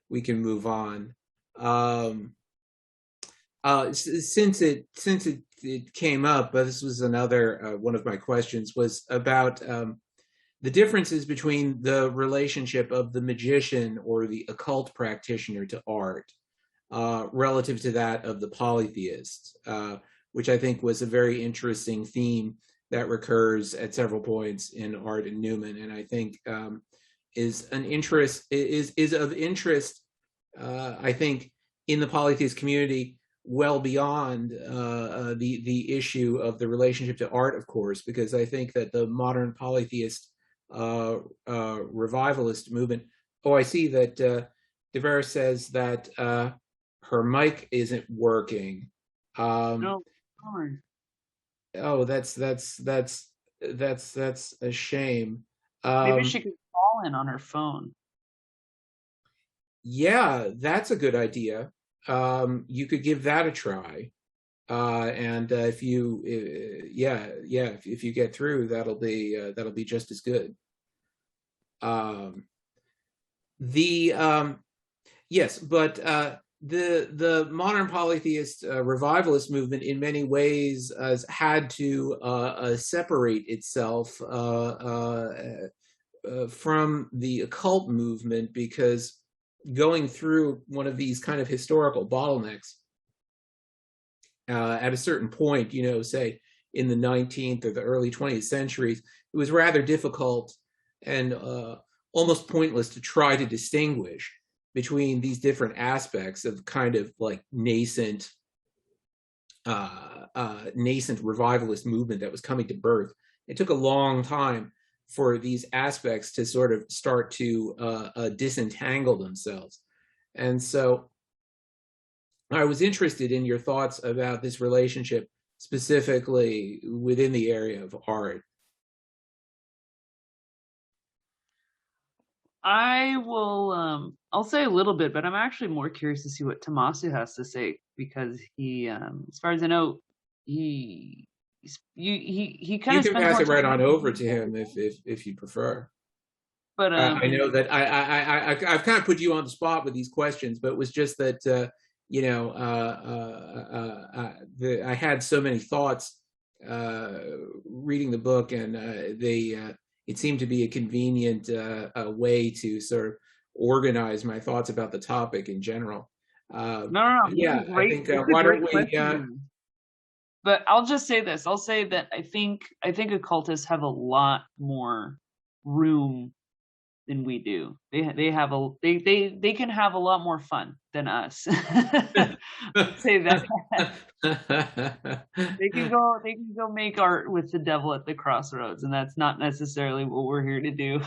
We can move on. Since it came up, but this was another one of my questions, was about the differences between the relationship of the magician or the occult practitioner to art relative to that of the polytheist, which I think was a very interesting theme that recurs at several points in Art and Newman, and I think is of interest. I think in the polytheist community, well beyond the issue of the relationship to art, of course, because I think that the modern polytheist revivalist movement. Oh, I see that De Vera says that her mic isn't working. No, darn. Oh, that's a shame. Maybe she could call in on her phone. Yeah, that's a good idea. You could give that a try, and if you get through, that'll be just as good. Yes, but the modern polytheist revivalist movement, in many ways, has had to separate itself from the occult movement, because going through one of these kind of historical bottlenecks at a certain point, say in the 19th or the early 20th centuries, it was rather difficult and almost pointless to try to distinguish between these different aspects of kind of like nascent revivalist movement that was coming to birth. It took a long time for these aspects to sort of start to disentangle themselves. And so I was interested in your thoughts about this relationship, specifically within the area of art. I will, I'll say a little bit, but I'm actually more curious to see what Tommaso has to say, because he, as far as I know, he kind of. You can pass it right on over to him if you prefer. But I know that I've kind of put you on the spot with these questions, but it was just that I had so many thoughts reading the book, and it seemed to be a convenient way to sort of organize my thoughts about the topic in general. No. Yeah, I think why don't we? But I'll just say this. I'll say that I think occultists have a lot more room than we do. They can have a lot more fun than us. Say that. They can go make art with the devil at the crossroads, and that's not necessarily what we're here to do.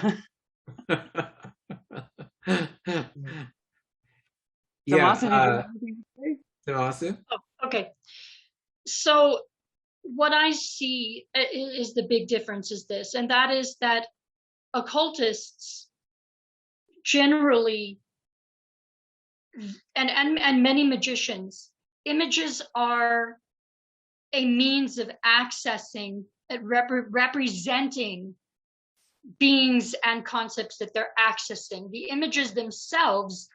Yeah. Tommaso? Oh, okay. So what I see is the big difference is this, and that is that occultists generally, and many magicians, images are a means of accessing, representing beings and concepts that they're accessing. The images themselves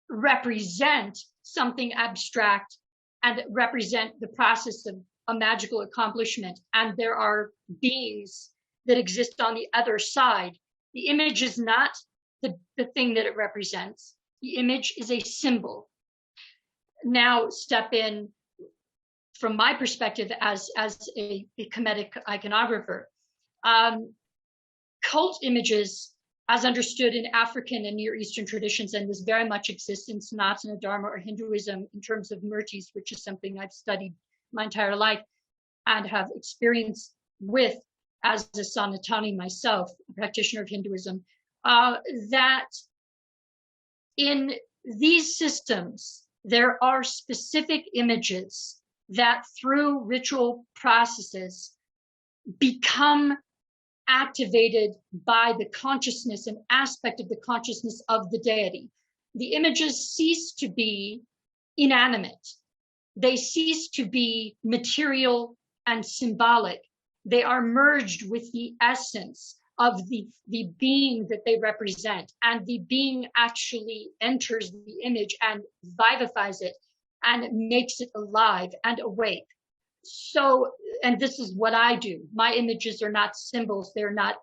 represent something abstract and represent the process of a magical accomplishment, and there are beings that exist on the other side. The image is not the thing that it represents. The image is a symbol. Now step in from my perspective as a Kemetic iconographer. Cult images, as understood in African and Near Eastern traditions, and this very much exists in Sanatana Dharma or Hinduism in terms of murtis, which is something I've studied my entire life and have experience with as a Sanatani myself, a practitioner of Hinduism, that in these systems, there are specific images that through ritual processes become activated by the consciousness, an aspect of the consciousness of the deity. The images cease to be inanimate. They cease to be material and symbolic. They are merged with the essence of the being that they represent, and the being actually enters the image and vivifies it and makes it alive and awake. So, and this is what I do. My images are not symbols. They're not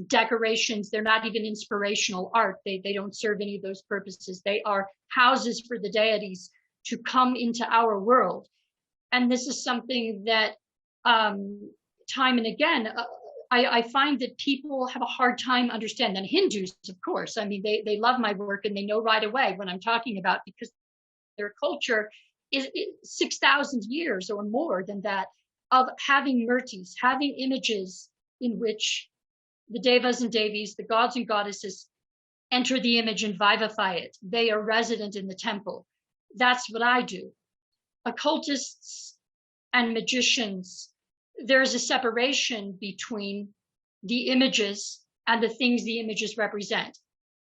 decorations. They're not even inspirational art. They don't serve any of those purposes. They are houses for the deities to come into our world. And this is something that time and again, I find that people have a hard time understanding. And Hindus, of course, I mean, they love my work and they know right away what I'm talking about, because their culture is 6,000 years or more than that of having murtis, having images in which the devas and devis, the gods and goddesses, enter the image and vivify it. They are resident in the temple. That's what I do. Occultists and magicians, there's a separation between the images and the things the images represent.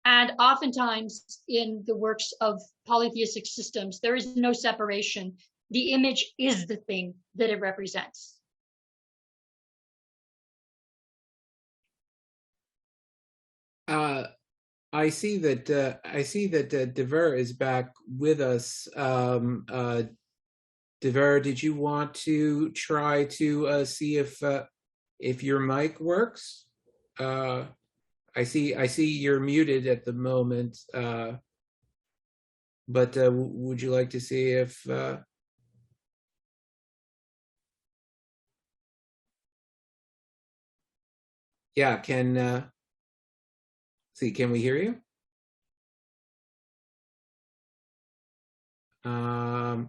And oftentimes in the works of polytheistic systems, there is no separation. The image is the thing that it represents. I see that Dever is back with us. Dever, did you want to try to see if your mic works? I see you're muted at the moment, but would you like to see if? Yeah, can we hear you? All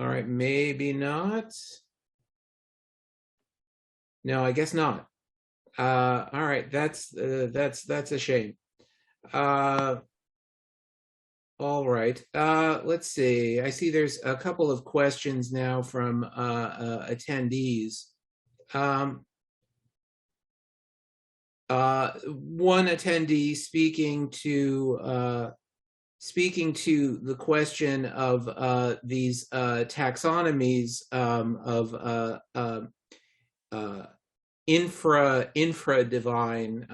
right, maybe not. No, I guess not. All right, that's a shame. All right, let's see. I see there's a couple of questions now from attendees. One attendee speaking to the question of these taxonomies of infra divine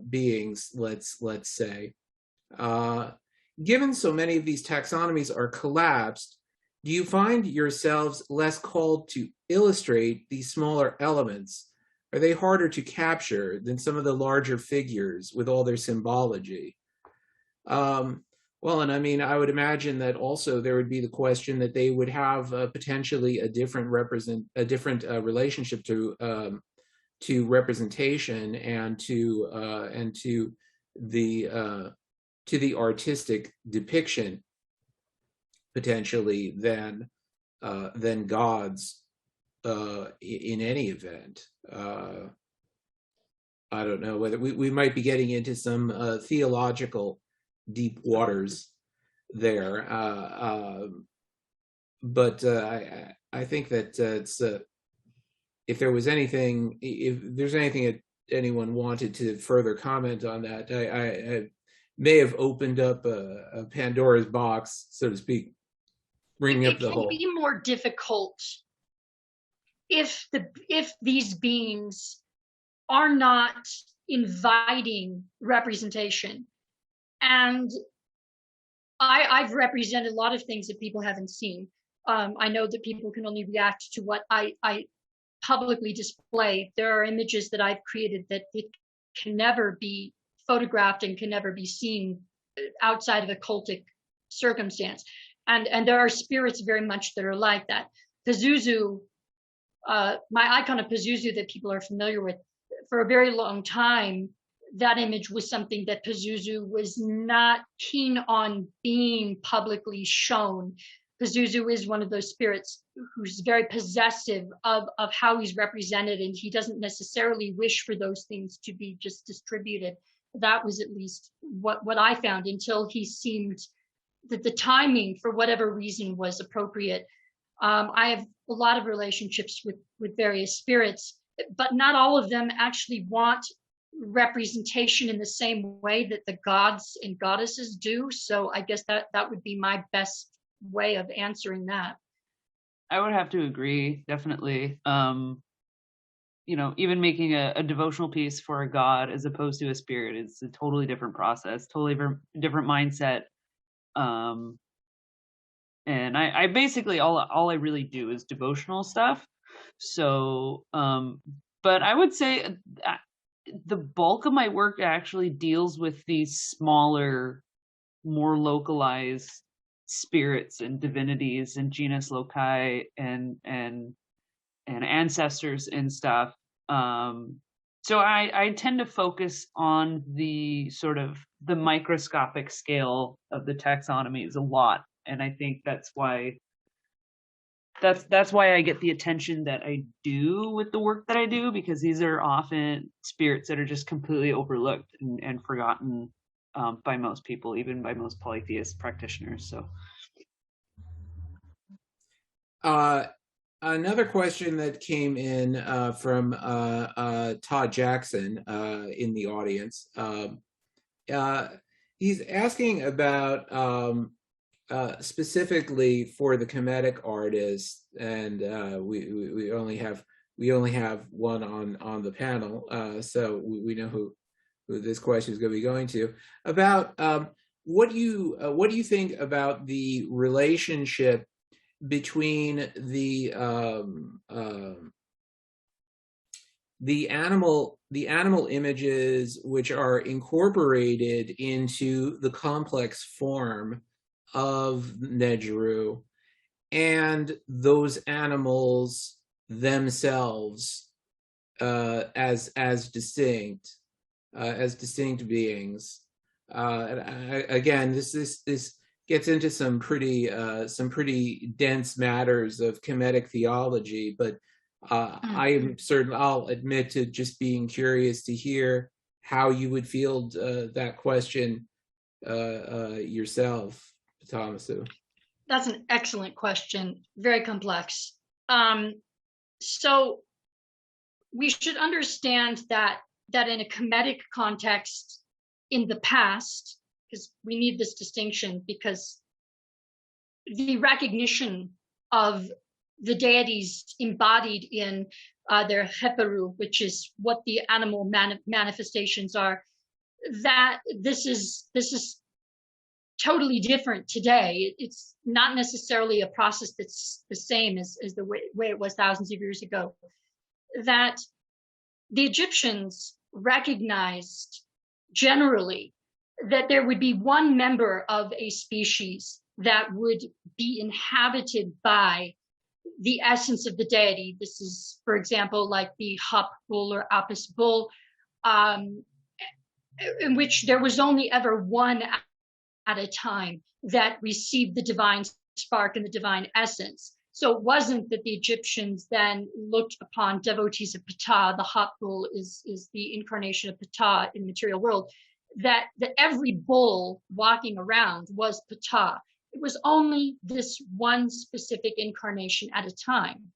beings, let's say. Given so many of these taxonomies are collapsed, do you find yourselves less called to illustrate these smaller elements? Are they harder to capture than some of the larger figures with all their symbology? Well, and I mean, I would imagine that also there would be the question that they would have potentially a different relationship to representation and to the artistic depiction potentially than gods in any event. I don't know whether we might be getting into some theological deep waters there, but I think that it's if there's anything that anyone wanted to further comment on that, I may have opened up a Pandora's box, so to speak, bringing up the whole. It can be more difficult if these beings are not inviting representation. And I've represented a lot of things that people haven't seen. I know that people can only react to what I publicly display. There are images that I've created that it can never be photographed and can never be seen outside of a cultic circumstance. And there are spirits very much that are like that. Pazuzu, my icon of Pazuzu that people are familiar with, for a very long time, that image was something that Pazuzu was not keen on being publicly shown. Pazuzu is one of those spirits who's very possessive of how he's represented, and he doesn't necessarily wish for those things to be just distributed. That was at least what I found, until he seemed that the timing, for whatever reason, was appropriate. I have a lot of relationships with various spirits, but not all of them actually want representation in the same way that the gods and goddesses do. So I guess that would be my best way of answering that. I would have to agree, definitely. Even making a devotional piece for a god as opposed to a spirit is a totally different process, totally different mindset. And I basically all I really do is devotional stuff. So, but I would say the bulk of my work actually deals with these smaller, more localized spirits and divinities and genus loci and ancestors and stuff. So I tend to focus on the sort of the microscopic scale of the taxonomies a lot, and I think that's why I get the attention that I do with the work that I do, because these are often spirits that are just completely overlooked and forgotten by most people, even by most polytheist practitioners. So, another question that came in from Todd Jackson in the audience. He's asking about specifically for the Kemetic artists, and we only have one on the panel, so we know who this question is going to be going to, about what do you think about the relationship between the animal images which are incorporated into the complex form of Nedjru and those animals themselves as distinct beings. Again, this gets into some pretty dense matters of Kemetic theology, but I am certain, I'll admit to just being curious to hear how you would field that question yourself, Pitasso. That's an excellent question, very complex. So we should understand that in a Kemetic context in the past, because we need this distinction, because the recognition of the deities embodied in their heperu, which is what the animal manifestations are, that this is totally different today. It's not necessarily a process that's the same as the way it was thousands of years ago. That the Egyptians recognized generally that there would be one member of a species that would be inhabited by the essence of the deity. This is, for example, like the Hop bull or Apis bull, in which there was only ever one at a time that received the divine spark and the divine essence. So it wasn't that the Egyptians then looked upon devotees of Ptah, the Hop bull is the incarnation of Ptah in the material world, that every bull walking around was Ptah. It was only this one specific incarnation at a time.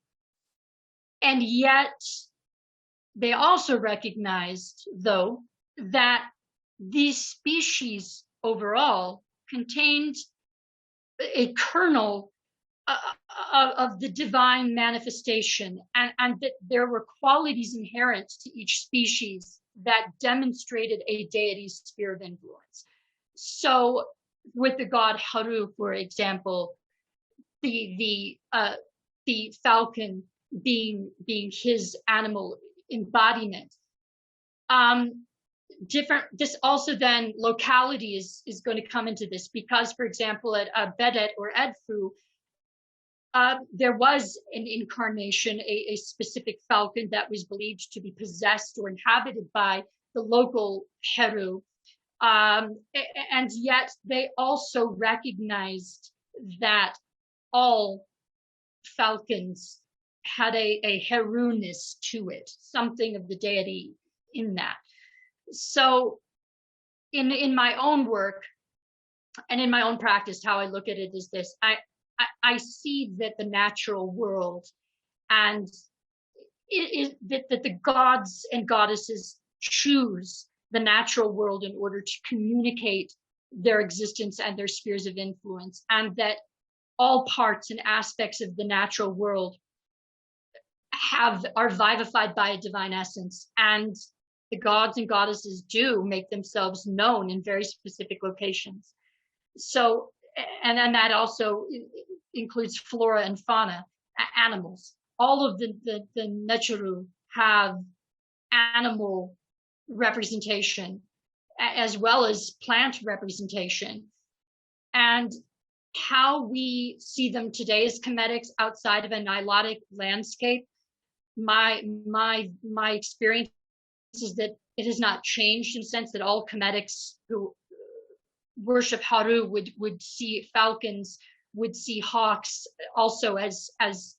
And yet they also recognized, though, that these species overall contained a kernel of the divine manifestation, and that there were qualities inherent to each species that demonstrated a deity's sphere of influence. So with the god Haru, for example, the falcon being his animal embodiment. This also then locality is going to come into this, because, for example, at Bedet or Edfu, there was an incarnation, a specific falcon that was believed to be possessed or inhabited by the local Heru. And yet they also recognized that all falcons had a Heru-ness to it, something of the deity in that. So in my own work and in my own practice, how I look at it is this: I see that the natural world and that the gods and goddesses choose the natural world in order to communicate their existence and their spheres of influence, and that all parts and aspects of the natural world are vivified by a divine essence, and the gods and goddesses do make themselves known in very specific locations. So, and then that also includes flora and fauna, animals. All of the Necharu have animal representation as well as plant representation. And how we see them today as cometics outside of a Nilotic landscape, my experience is that it has not changed, in the sense that all cometics who worship Haru would see falcons, would see hawks also as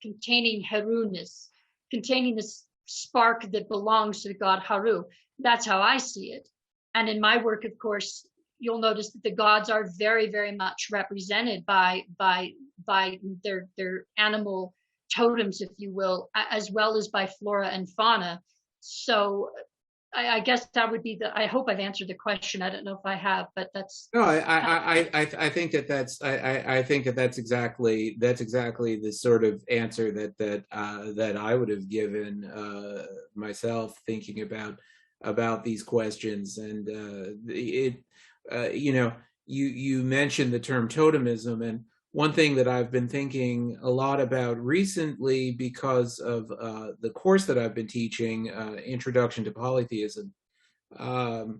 containing Heru-ness, containing this spark that belongs to the god Haru. That's how I see it. And in my work, of course, you'll notice that the gods are very, very much represented by their animal totems, if you will, as well as by flora and fauna. So I guess that would be I hope I've answered the question. I don't know if I have, but that's. No, I think that's exactly the sort of answer that I would have given myself, thinking about these questions. And you mentioned the term totemism, and one thing that I've been thinking a lot about recently, because of the course that I've been teaching, Introduction to Polytheism, because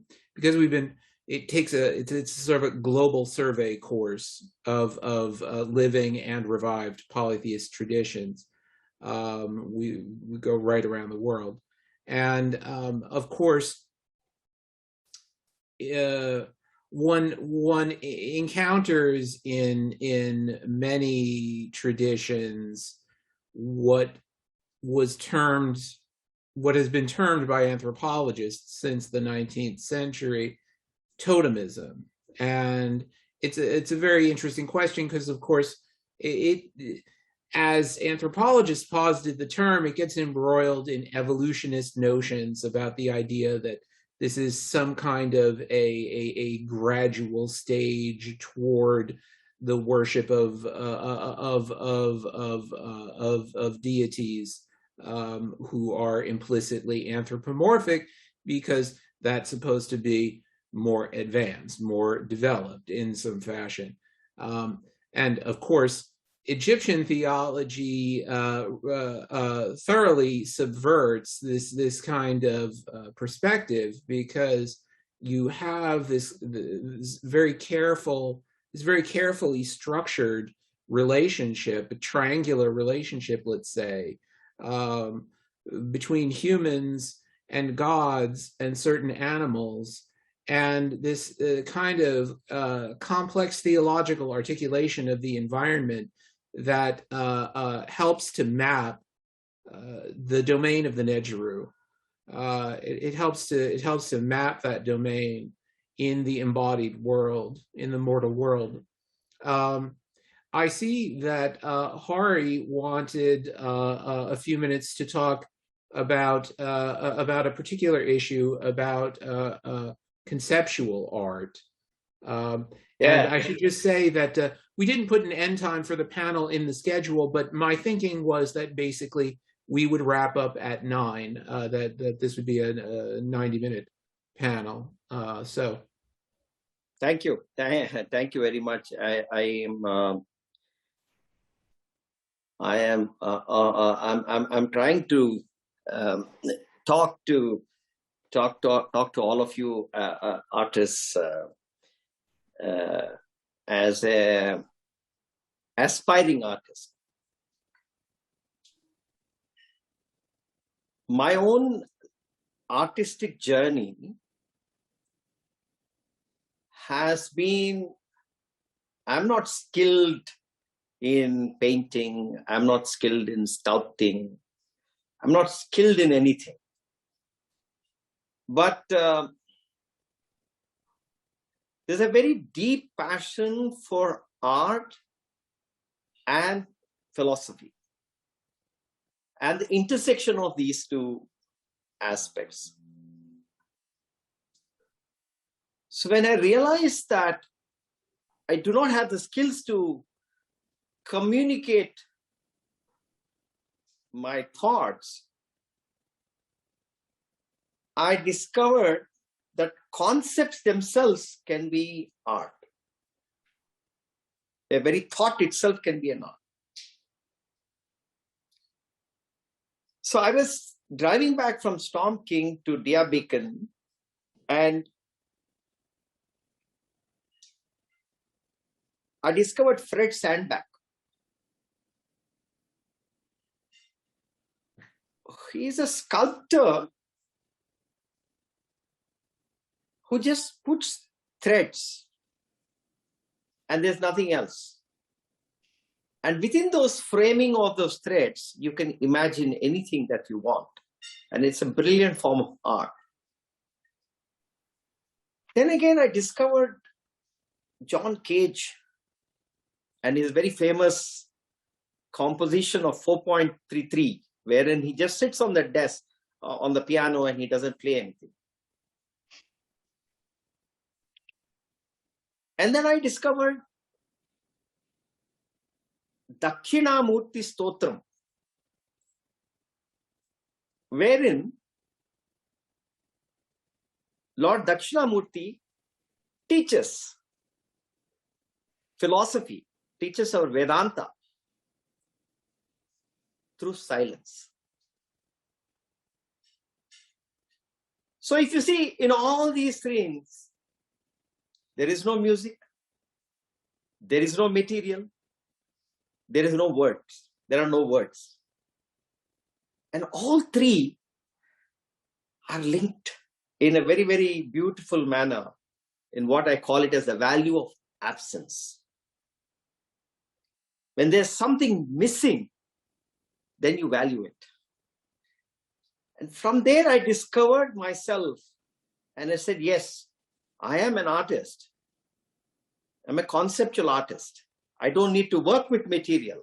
it's sort of a global survey course of living and revived polytheist traditions. We go right around the world, and of course, one encounters in many traditions what has been termed by anthropologists since the 19th century totemism. And it's a very interesting question, because of course it as anthropologists posited the term, it gets embroiled in evolutionist notions about the idea that this is some kind of a gradual stage toward the worship of deities who are implicitly anthropomorphic, because that's supposed to be more advanced, more developed in some fashion. And of course, Egyptian theology thoroughly subverts this kind of perspective, because you have this very carefully structured relationship, a triangular relationship, let's say, between humans and gods and certain animals, and this kind of complex theological articulation of the environment that helps to map the domain of the Negeru. It helps to map that domain in the embodied world, in the mortal world. I see that Hari wanted a few minutes to talk about a particular issue about conceptual art. And I should just say that we didn't put an end time for the panel in the schedule, but my thinking was that basically we would wrap up at 9, that this would be a 90-minute panel. So Thank you. Thank you very much. I'm trying to talk to all of you artists as a aspiring artist. My own artistic journey has been, I'm not skilled in painting, I'm not skilled in sculpting, I'm not skilled in anything. But there's a very deep passion for art and philosophy, and the intersection of these two aspects. So when I realized that I do not have the skills to communicate my thoughts, I discovered that concepts themselves can be art. The very thought itself can be an art. So I was driving back from Storm King to Deer Beacon, and I discovered Fred Sandbag. He's a sculptor who just puts threads and there's nothing else. And within those framing of those threads, you can imagine anything that you want. And it's a brilliant form of art. Then again, I discovered John Cage and his very famous composition of 4.33, wherein he just sits on the desk, on the piano, and he doesn't play anything. And then I discovered Dakshinamurti Stotram, wherein Lord Dakshinamurti teaches philosophy, teaches our Vedanta through silence. So if you see, in all these things, there is no music, there is no material, there is no words, there are no words. And all three are linked in a very, very beautiful manner in what I call it as the value of absence. When there's something missing, then you value it. And from there, I discovered myself and I said, yes, I am an artist. I'm a conceptual artist. I don't need to work with material.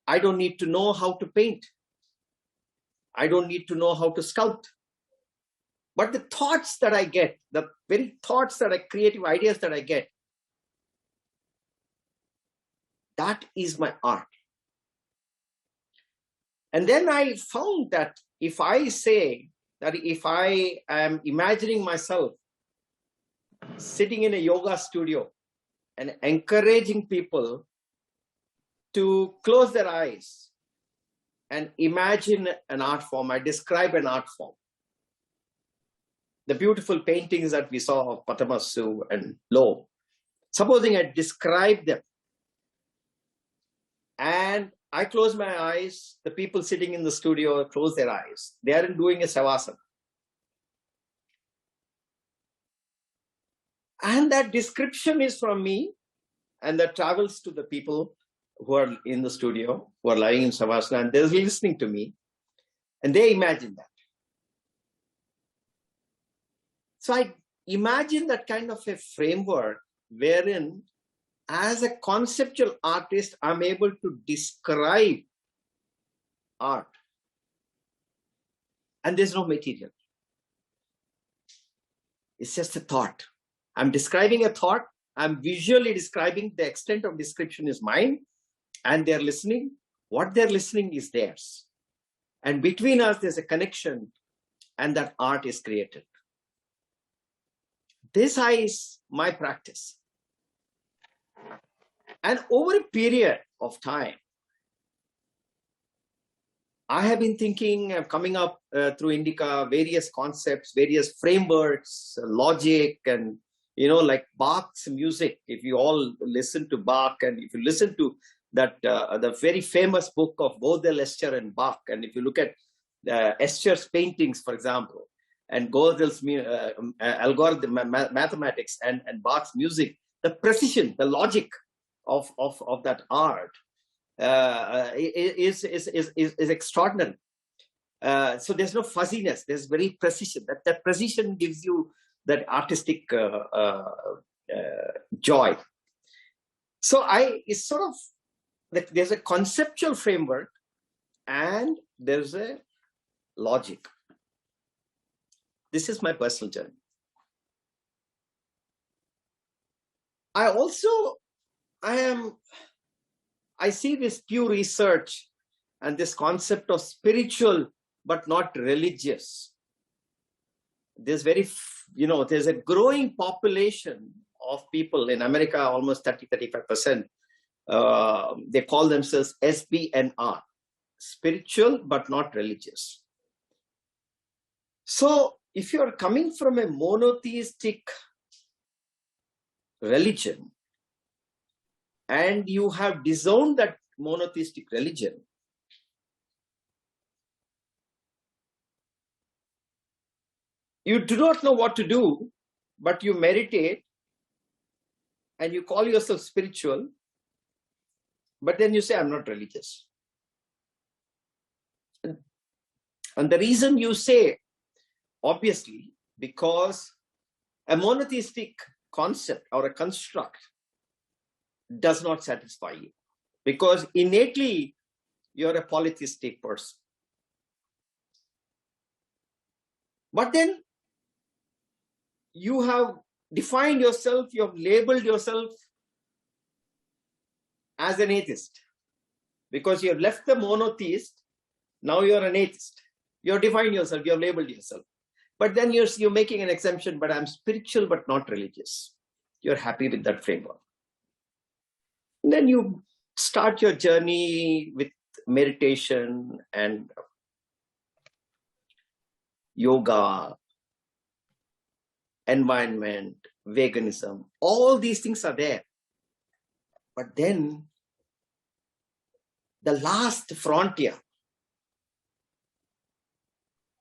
I don't need to know how to paint. I don't need to know how to sculpt. But the thoughts that I get, the very thoughts that are creative ideas that I get, that is my art. And then I found that if I say that if I am imagining myself sitting in a yoga studio and encouraging people to close their eyes and imagine an art form, I describe an art form. The beautiful paintings that we saw of Pitasso and Lowe, supposing I describe them, and I close my eyes, the people sitting in the studio close their eyes. They aren't doing a savasana. And that description is from me, and that travels to the people who are in the studio, who are lying in savasana, and they're listening to me, and they imagine that. So I imagine that kind of a framework wherein, as a conceptual artist, I'm able to describe art. And there's no material. It's just a thought. I'm describing a thought. I'm visually describing. The extent of description is mine. And they're listening. What they're listening is theirs. And between us, there's a connection. And that art is created. this is my practice. And over a period of time, I have been thinking, coming up through Indica, various concepts, various frameworks, logic, and, like Bach's music. If you all listen to Bach, and if you listen to that, the very famous book of Gödel, Escher, and Bach, and if you look at Escher's paintings, for example, and Gödel's algorithm, mathematics, and Bach's music, the precision, the logic of that art is extraordinary. So there's no fuzziness, there's very precision. That precision gives you that artistic joy. So it's sort of that there's a conceptual framework and there's a logic. This is my personal journey. I see this Pew Research and this concept of spiritual but not religious. There's there's a growing population of people in America, almost 30-35%. They call themselves SBNR, spiritual but not religious. So if you're coming from a monotheistic religion and you have disowned that monotheistic religion, you do not know what to do, but you meditate and you call yourself spiritual, but then you say, I'm not religious. And the reason you say, obviously, because a monotheistic concept or a construct does not satisfy you, because innately you're a polytheistic person. But then you have defined yourself, you have labeled yourself as an atheist, because you have left the monotheist, now you're an atheist. You have defined yourself, you have labeled yourself. But then you're making an exemption, but I'm spiritual but not religious. You're happy with that framework. And then you start your journey with meditation and yoga, environment, veganism. All these things are there. But then the last frontier,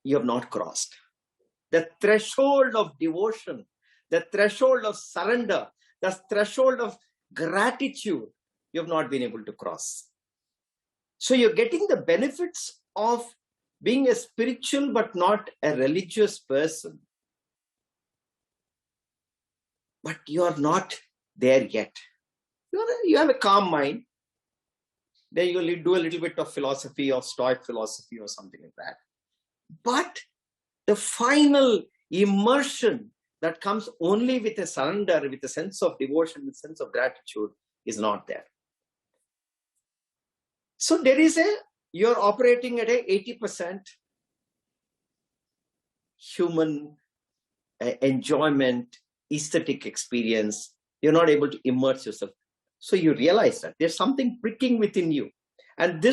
you have not crossed. The threshold of devotion, the threshold of surrender, the threshold of gratitude, you have not been able to cross. So you're getting the benefits of being a spiritual but not a religious person. But you are not there yet. You have a calm mind. Then you do a little bit of philosophy or Stoic philosophy or something like that. But the final immersion that comes only with a surrender, with a sense of devotion, with a sense of gratitude is not there. So you're operating at a 80% human enjoyment, aesthetic experience. You're not able to immerse yourself. So you realize that there's something pricking within you. And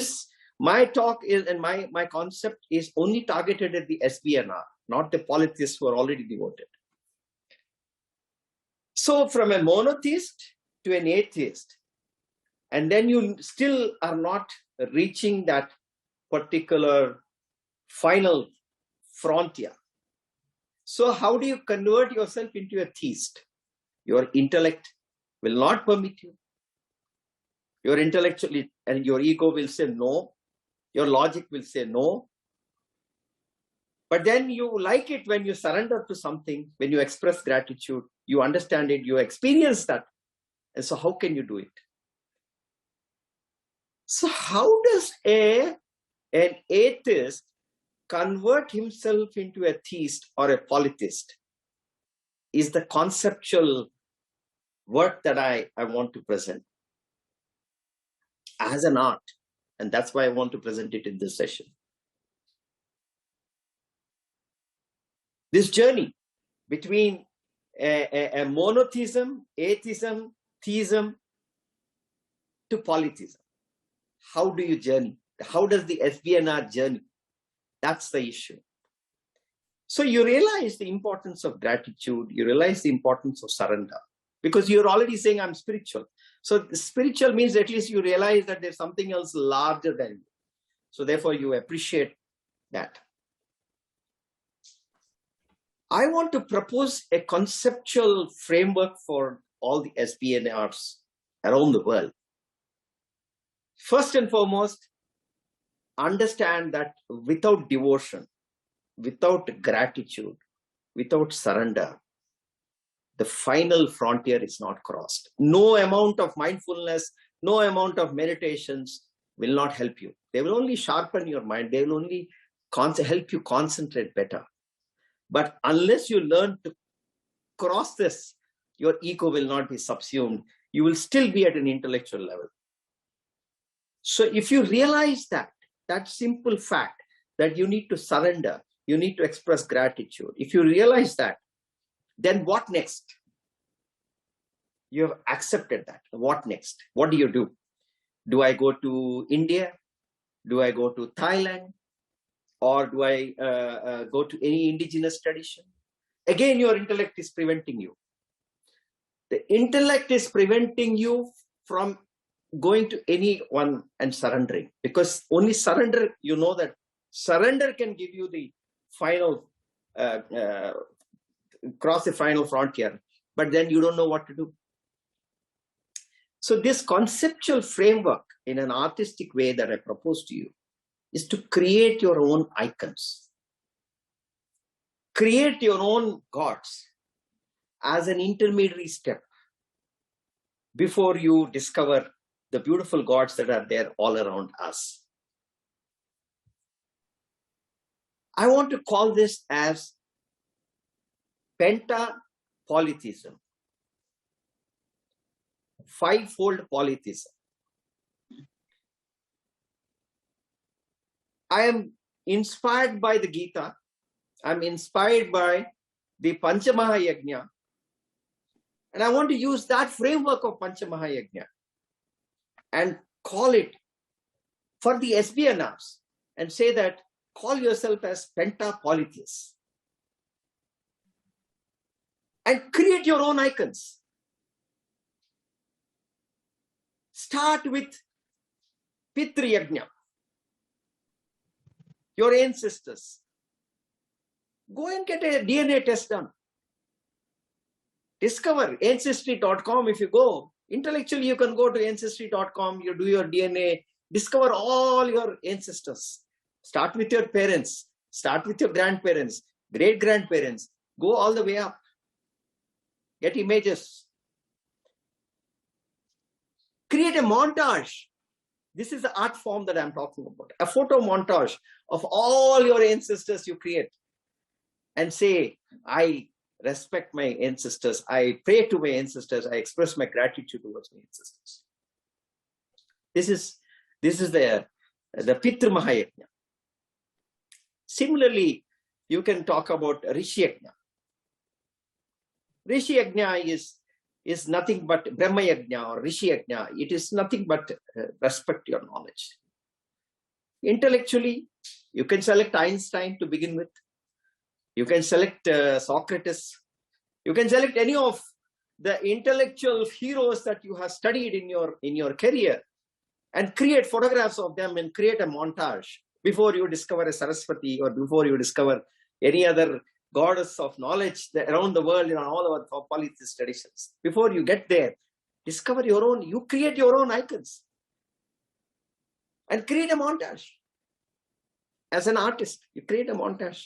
my talk is, and my concept is only targeted at the SBNR, not the polytheists who are already devoted. So from a monotheist to an atheist, and then you still are not reaching that particular final frontier. So how do you convert yourself into a theist? Your intellect will not permit you. Your intellectually and your ego will say no. Your logic will say no. But then you like it when you surrender to something, when you express gratitude, you understand it, you experience that. And so how can you do it? So how does an atheist convert himself into a theist or a polytheist? Is the conceptual work that I want to present as an art. And that's why I want to present it in this session. This journey between a monotheism, atheism, theism to polytheism. How do you journey? How does the SBNR journey? That's the issue. So you realize the importance of gratitude. You realize the importance of surrender, because you're already saying I'm spiritual. So spiritual means at least you realize that there's something else larger than you. So therefore you appreciate that. I want to propose a conceptual framework for all the SBNRs around the world. First and foremost, understand that without devotion, without gratitude, without surrender, the final frontier is not crossed. No amount of mindfulness, no amount of meditations will not help you. They will only sharpen your mind. They will only help you concentrate better. But unless you learn to cross this, your ego will not be subsumed. You will still be at an intellectual level. So if you realize that simple fact that you need to surrender, you need to express gratitude. If you realize that, then what next? You have accepted that. What next? What do you do? Do I go to India? Do I go to Thailand? Or do I go to any indigenous tradition? Again, your intellect is preventing you. The intellect is preventing you from going to anyone and surrendering, because only surrender, you know that surrender can give you the final, cross the final frontier, but then you don't know what to do. So this conceptual framework in an artistic way that I propose to you is to create your own icons. Create your own gods as an intermediary step before you discover the beautiful gods that are there all around us. I want to call this as penta-polytheism, fivefold polytheism. I am inspired by the Gita. I'm inspired by the Panchamahayajna. And I want to use that framework of Panchamahayajna and call it for the SBNRs and say that call yourself as penta-polytheists. And create your own icons. Start with Pitri Yajna, your ancestors. Go and get a DNA test done. Discover ancestry.com. If you go, intellectually you can go to ancestry.com, you do your DNA, discover all your ancestors. Start with your parents, start with your grandparents, great-grandparents, go all the way up. Get images. Create a montage. This is the art form that I'm talking about. A photo montage of all your ancestors you create. And say, I respect my ancestors. I pray to my ancestors. I express my gratitude towards my ancestors. This is the Pitru Mahayajna. Similarly, you can talk about Rishi Yajna. Rishi Yajna is nothing but Brahma Yajna or Rishi Yajna. It is nothing but respect your knowledge. Intellectually, you can select Einstein to begin with. You can select Socrates. You can select any of the intellectual heroes that you have studied in your career and create photographs of them and create a montage before you discover a Saraswati or before you discover any other goddess of knowledge around the world in all our polytheist traditions. Before you get there, discover your own, you create your own icons and create a montage. As an artist, you create a montage.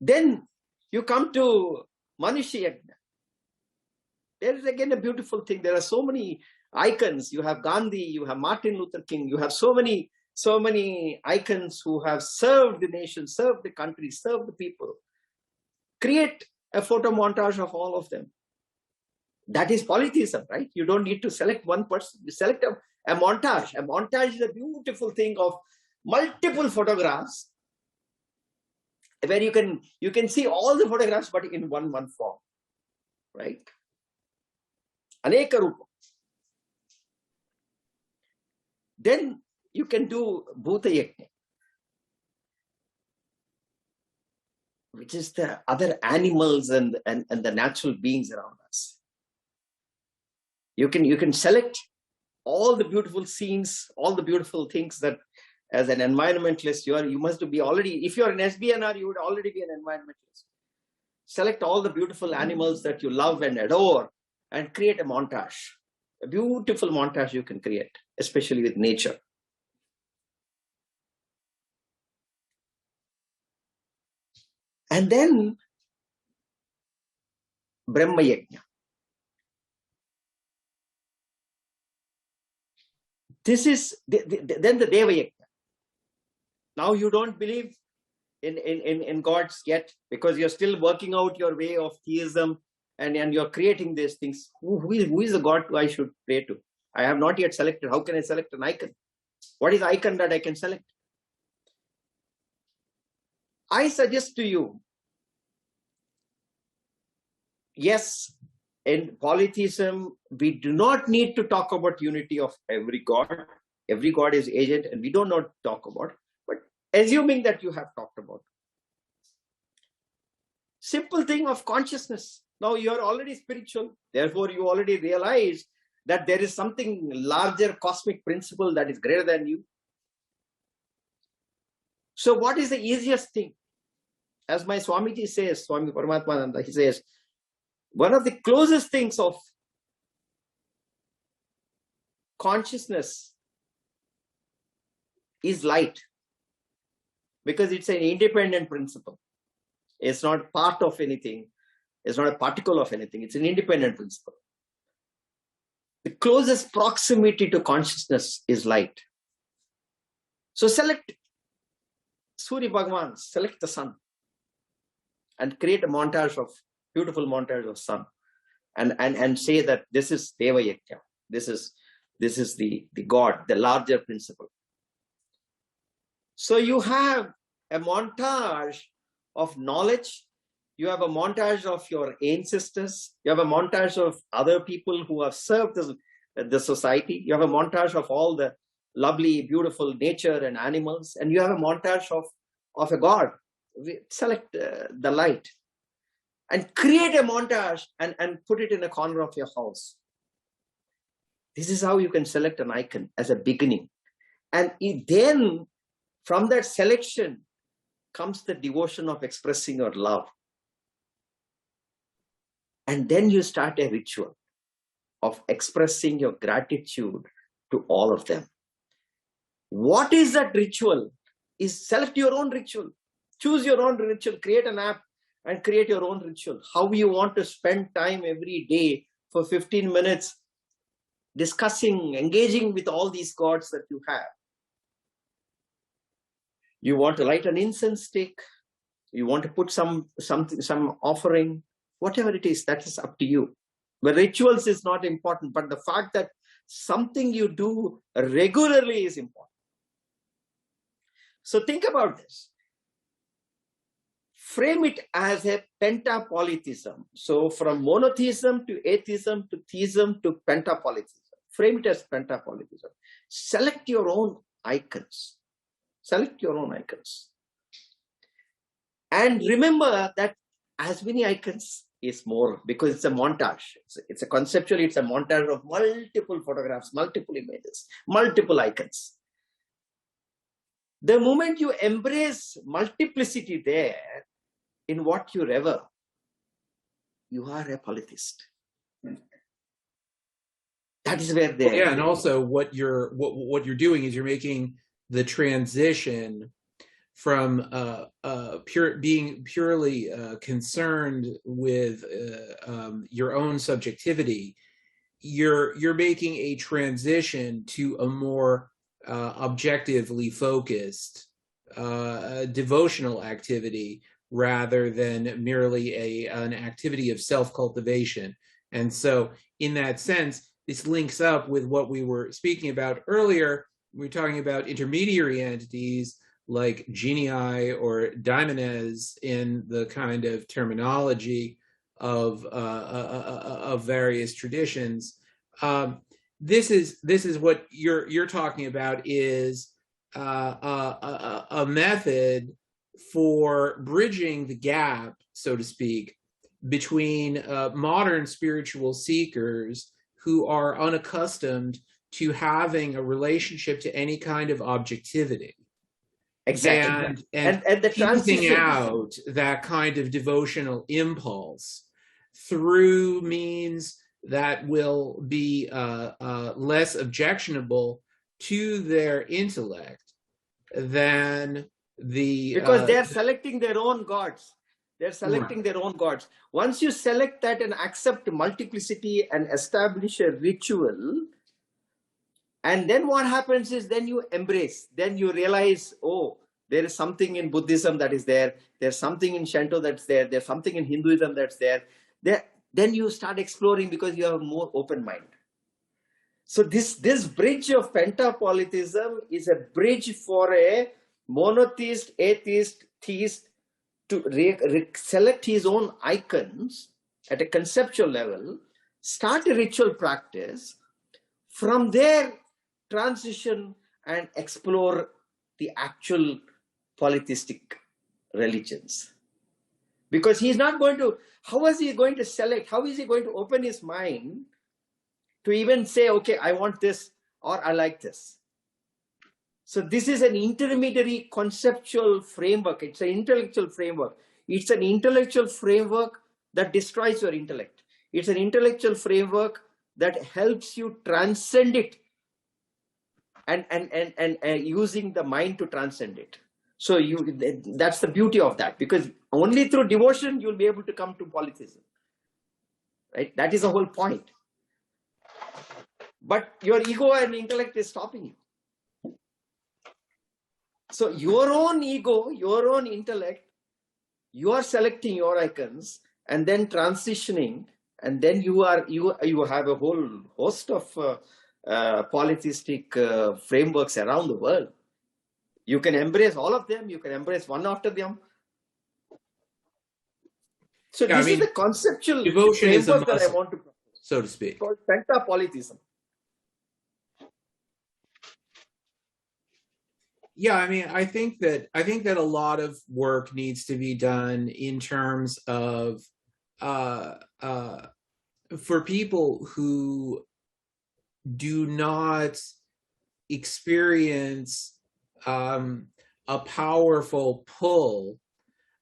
Then you come to Manushya Yajna. There is again a beautiful thing. There are so many icons. You have Gandhi, you have Martin Luther King, you have so many icons who have served the nation, served the country, served the people. Create a photo montage of all of them. That is polytheism, right? You don't need to select one person. You select a montage. A montage is a beautiful thing of multiple photographs where you can see all the photographs, but in one form, right? Aneka rupa. Then you can do Bhuta Yajna, which is the other animals and the natural beings around us. You can select all the beautiful scenes, all the beautiful things that, as an environmentalist, you must be already, if you're an SBNR, you would already be an environmentalist. Select all the beautiful animals that you love and adore and create a montage. A beautiful montage you can create, especially with nature. And then Brahma Yajna. This is then the Deva Yajna. Now you don't believe in gods yet, because you're still working out your way of theism, and you're creating these things. Who is the god I should pray to? I have not yet selected. How can I select an icon? What is the icon that I can select? I suggest to you, yes, in polytheism, we do not need to talk about unity of every god. Every god is agent, and we do not talk about it. But assuming that you have talked about it. Simple thing of consciousness. Now you are already spiritual. Therefore, you already realize that there is something larger cosmic principle that is greater than you. So what is the easiest thing? As my Swamiji says, Swami Paramatmananda, he says, one of the closest things of consciousness is light, because it's an independent principle. It's not part of anything. It's not a particle of anything. It's an independent principle. The closest proximity to consciousness is light. So select Surya Bhagavan, select the sun, and create a montage of, beautiful montage of sun, and say that this is Deva Yajna. This is the God, the larger principle. So you have a montage of knowledge. You have a montage of your ancestors. You have a montage of other people who have served the society. You have a montage of all the lovely, beautiful nature and animals. And you have a montage of a God. Select the light and create a montage and put it in a corner of your house. This is how you can select an icon as a beginning. And then from that selection comes the devotion of expressing your love. And then you start a ritual of expressing your gratitude to all of them. What is that ritual? Is select your own ritual. Choose your own ritual. Create an app and create your own ritual. How you want to spend time every day for 15 minutes discussing, engaging with all these gods that you have. You want to light an incense stick. You want to put some offering. Whatever it is, that is up to you. The rituals is not important, but the fact that something you do regularly is important. So think about this. Frame it as a pentapolytheism. So from monotheism to atheism to theism to pentapolytheism. Frame it as pentapolytheism. Select your own icons. Select your own icons. And remember that as many icons is more, because it's a montage. It's a conceptually, it's a montage of multiple photographs, multiple images, multiple icons. The moment you embrace multiplicity there in what you rever, you are a polytheist. That is where they and also what you're doing is you're making the transition from being purely concerned with your own subjectivity. You're making a transition to a more objectively focused devotional activity rather than merely an activity of self-cultivation. And so in that sense, this links up with what we were speaking about earlier. We were talking about intermediary entities like genii or daimones in the kind of terminology of various traditions. This is what you're talking about is a method for bridging the gap, so to speak, between modern spiritual seekers who are unaccustomed to having a relationship to any kind of objectivity. Exactly. And the teasing transition out that kind of devotional impulse through means that will be less objectionable to their intellect than the... because they're selecting their own gods. They're selecting their own gods. Once you select that and accept multiplicity and establish a ritual, and then what happens is then you embrace, then you realize, oh, there is something in Buddhism that is there. There's something in Shinto that's there. There's something in Hinduism that's there. Then you start exploring because you have a more open mind. So this bridge of pentapolytheism is a bridge for a monotheist, atheist, theist to select his own icons at a conceptual level, start a ritual practice, from there transition and explore the actual polytheistic religions. Because he's not going to, how is he going to select, how is he going to open his mind to even say, okay, I want this or I like this. So this is an intermediary conceptual framework. It's an intellectual framework. It's an intellectual framework that destroys your intellect. It's an intellectual framework that helps you transcend it and using the mind to transcend it. So that's the beauty of that, because only through devotion you'll be able to come to polytheism. Right? That is the whole point. But your ego and intellect is stopping you. So your own ego, your own intellect, you are selecting your icons and then transitioning, and then you have a whole host of polytheistic frameworks around the world. You can embrace all of them. You can embrace one after them. So this is the conceptual devotion is a framework muscle, that I want to propose, so to speak. called pentapolytheism. Yeah, I mean, I think that a lot of work needs to be done in terms of for people who do not experience a powerful pull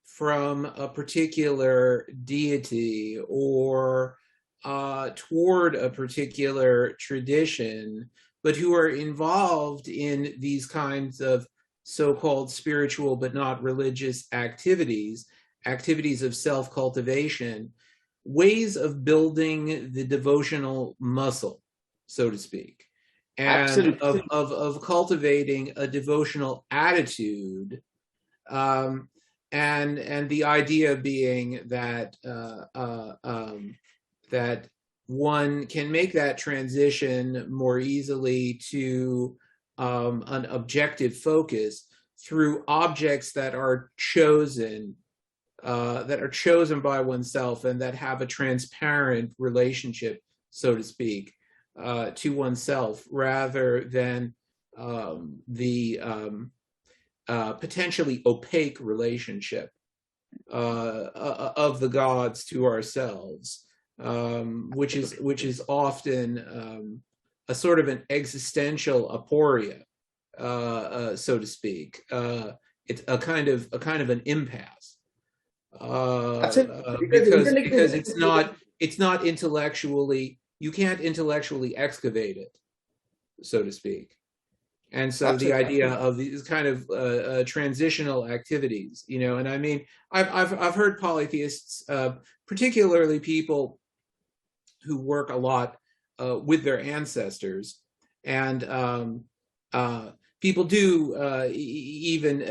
from a particular deity or toward a particular tradition, but who are involved in these kinds of so-called spiritual but not religious activities of self-cultivation, ways of building the devotional muscle, so to speak, and of cultivating a devotional attitude, and the idea being that that one can make that transition more easily to an objective focus through objects that are chosen by oneself and that have a transparent relationship, so to speak, to oneself, rather than the potentially opaque relationship of the gods to ourselves, which is often a sort of an existential aporia, so to speak. It's a kind of an impasse, because it's not intellectually, you can't intellectually excavate it, so to speak. And so the idea of these kind of transitional activities, you know, and I mean, I've heard polytheists, particularly people who work a lot with their ancestors, and people do even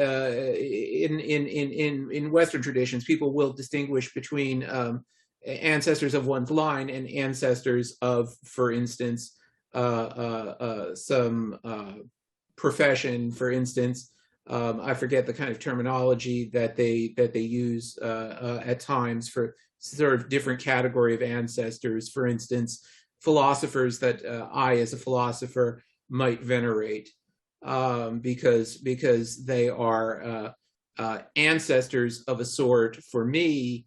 in Western traditions, people will distinguish between ancestors of one's line and ancestors of, for instance, some profession, for instance, I forget the kind of terminology that they use at times for sort of different category of ancestors. For instance, philosophers that I, as a philosopher, might venerate because they are ancestors of a sort for me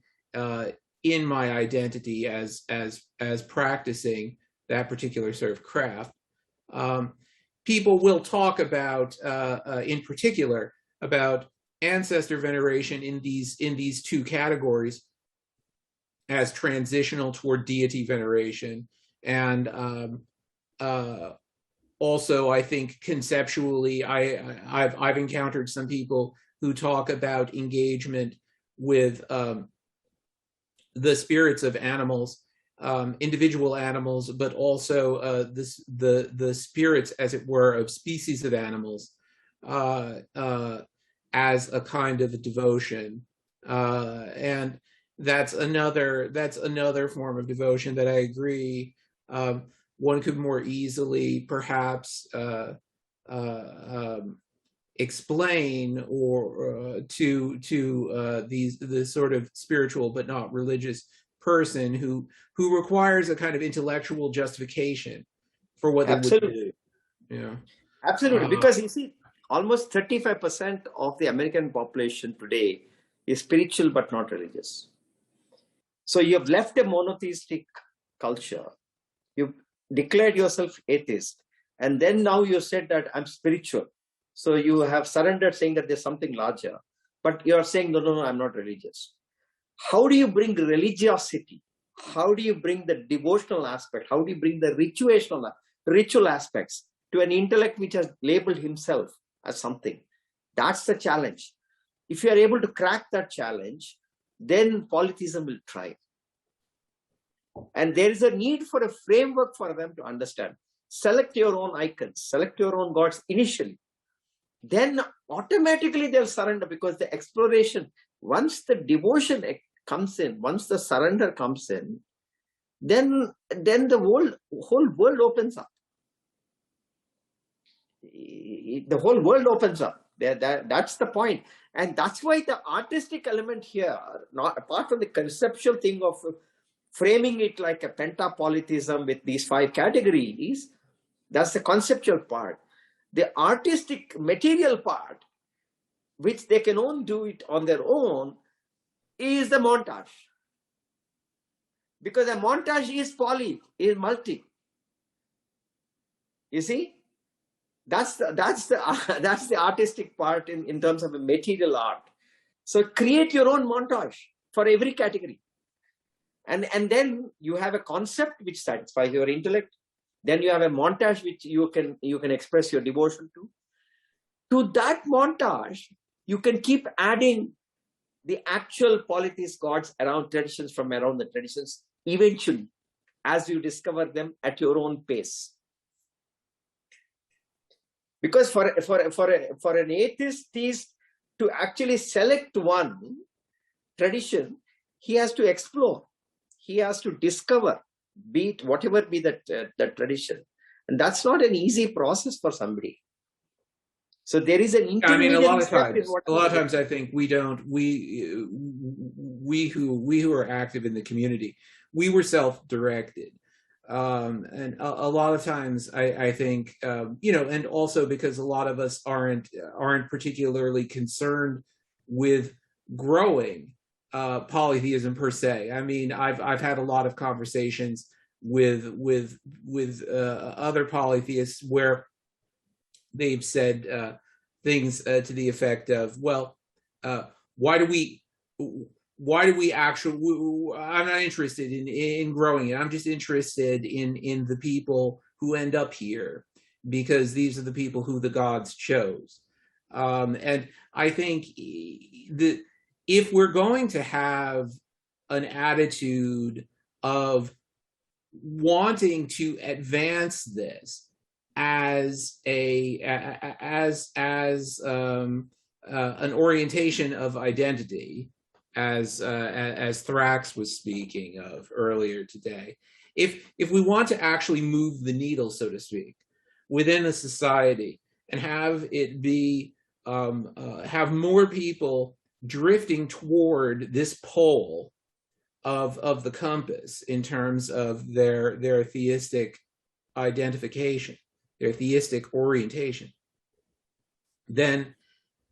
in my identity as practicing that particular sort of craft. People will talk about, in particular, about ancestor veneration in these two categories as transitional toward deity veneration, and also I think conceptually, I've encountered some people who talk about engagement with the spirits of animals, individual animals, but also the spirits, as it were, of species of animals as a kind of a devotion, and that's another form of devotion that I agree one could more easily perhaps explain or to the sort of spiritual but not religious person who requires a kind of intellectual justification for what they would do. Yeah, absolutely. Because you see, almost 35% of the American population today is spiritual but not religious. So you have left a monotheistic culture. You've declared yourself atheist, and then now you said that I'm spiritual. So you have surrendered, saying that there's something larger, but you're saying, no, I'm not religious. How do you bring religiosity? How do you bring the devotional aspect? How do you bring the ritual aspects to an intellect which has labeled himself as something? That's the challenge. If you are able to crack that challenge, then polytheism will thrive. And there is a need for a framework for them to understand. Select your own icons, select your own gods initially. Then automatically they'll surrender, because the exploration, once the devotion comes in, once the surrender comes in, then the whole world opens up. The whole world opens up. That's the point. And that's why the artistic element here, not apart from the conceptual thing of framing it like a pentapolytheism with these 5 categories, that's the conceptual part. The artistic material part, which they can only do it on their own, is the montage. Because a montage is multi. You see? That's the artistic part in terms of a material art. So create your own montage for every category. And then you have a concept which satisfies your intellect. Then you have a montage which you can express your devotion to. To that montage, you can keep adding the actual polytheist gods around traditions, from around the traditions, eventually, as you discover them at your own pace. Because for an atheist to actually select one tradition, he has to explore, he has to discover, be it whatever be the tradition, and that's not an easy process for somebody. So there is an intermediate step. A lot of times I think we who are active in the community, we were self-directed. And a lot of times I think, and also because a lot of us aren't particularly concerned with growing polytheism per se. I mean, I've had a lot of conversations with other polytheists where they've said things to the effect of, well, why do we actually, I'm not interested in growing it. I'm just interested in the people who end up here, because these are the people who the gods chose. And I think that if we're going to have an attitude of wanting to advance this as an orientation of identity, as Thrax was speaking of earlier today, if we want to actually move the needle, so to speak, within a society and have it be have more people drifting toward this pole of the compass in terms of their theistic identification, their theistic orientation, then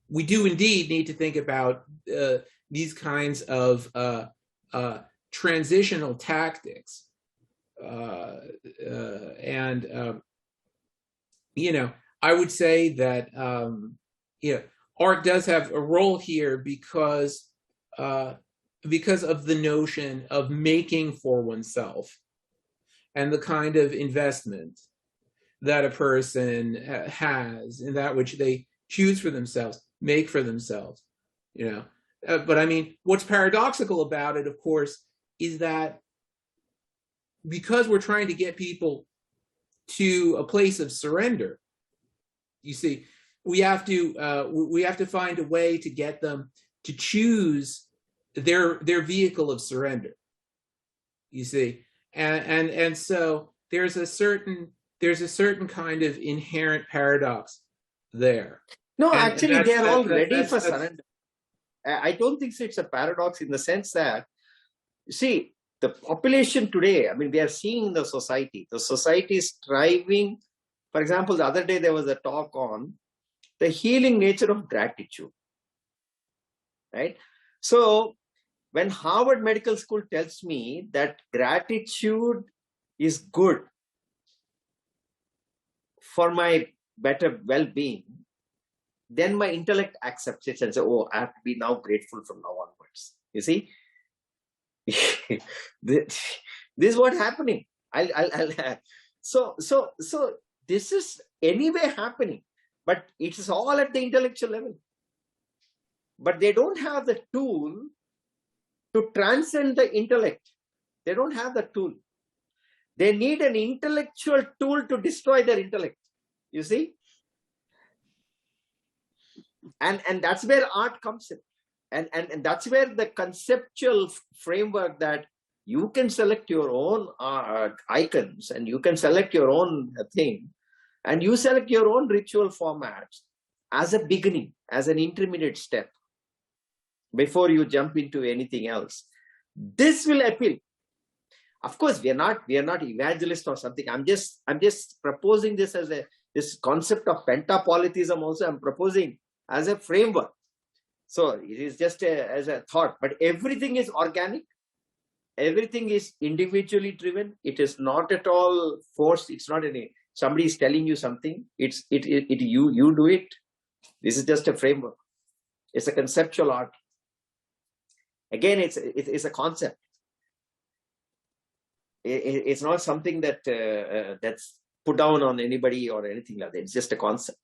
we do indeed need to think about these kinds of transitional tactics. I would say that art does have a role here because of the notion of making for oneself and the kind of investment that a person has in that which they choose for themselves, make for themselves, But I mean, what's paradoxical about it, of course, is that because we're trying to get people to a place of surrender, you see, we have to find a way to get them to choose their vehicle of surrender. You see, and so there's a certain kind of inherent paradox there. No, actually, they are all ready for surrender. I don't think it's a paradox in the sense that, you see, the population today, I mean, we are seeing the society is striving. For example, the other day there was a talk on the healing nature of gratitude, right? So when Harvard Medical School tells me that gratitude is good for my better well-being, then my intellect accepts it and says, oh, I have to be now grateful from now onwards. You see? This is what's happening. So this is anyway happening, but it is all at the intellectual level. But they don't have the tool to transcend the intellect. They don't have the tool. They need an intellectual tool to destroy their intellect. You see? And that's where art comes in. And that's where the conceptual framework that you can select your own icons and you can select your own thing and you select your own ritual formats as a beginning, as an intermediate step before you jump into anything else. This will appeal. Of course, we are not evangelists or something. I'm just proposing this as this concept of pentapolytheism also I'm proposing as a framework. So it is just as a thought, but everything is organic. Everything is individually driven. It is not at all forced. It's not somebody is telling you something. You do it. This is just a framework. It's a conceptual art. Again, it's a concept. It's not something that's put down on anybody or anything like that. It's just a concept.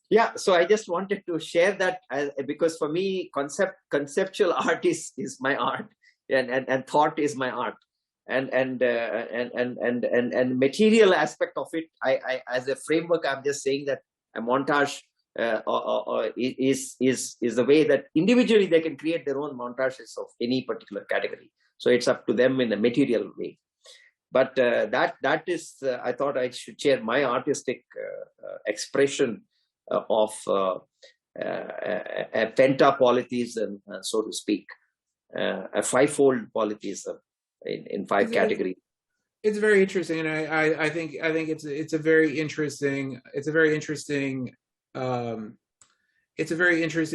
Yeah, so I just wanted to share that because for me, conceptual art is my art, and thought is my art, and material aspect of it. I as a framework, I'm just saying that a montage is the way that individually they can create their own montages of any particular category. So it's up to them in a material way. But that is, I thought I should share my artistic expression of a pentapolytheism, so to speak, a fivefold polytheism in five categories. It's very interesting, and I think it's a very interesting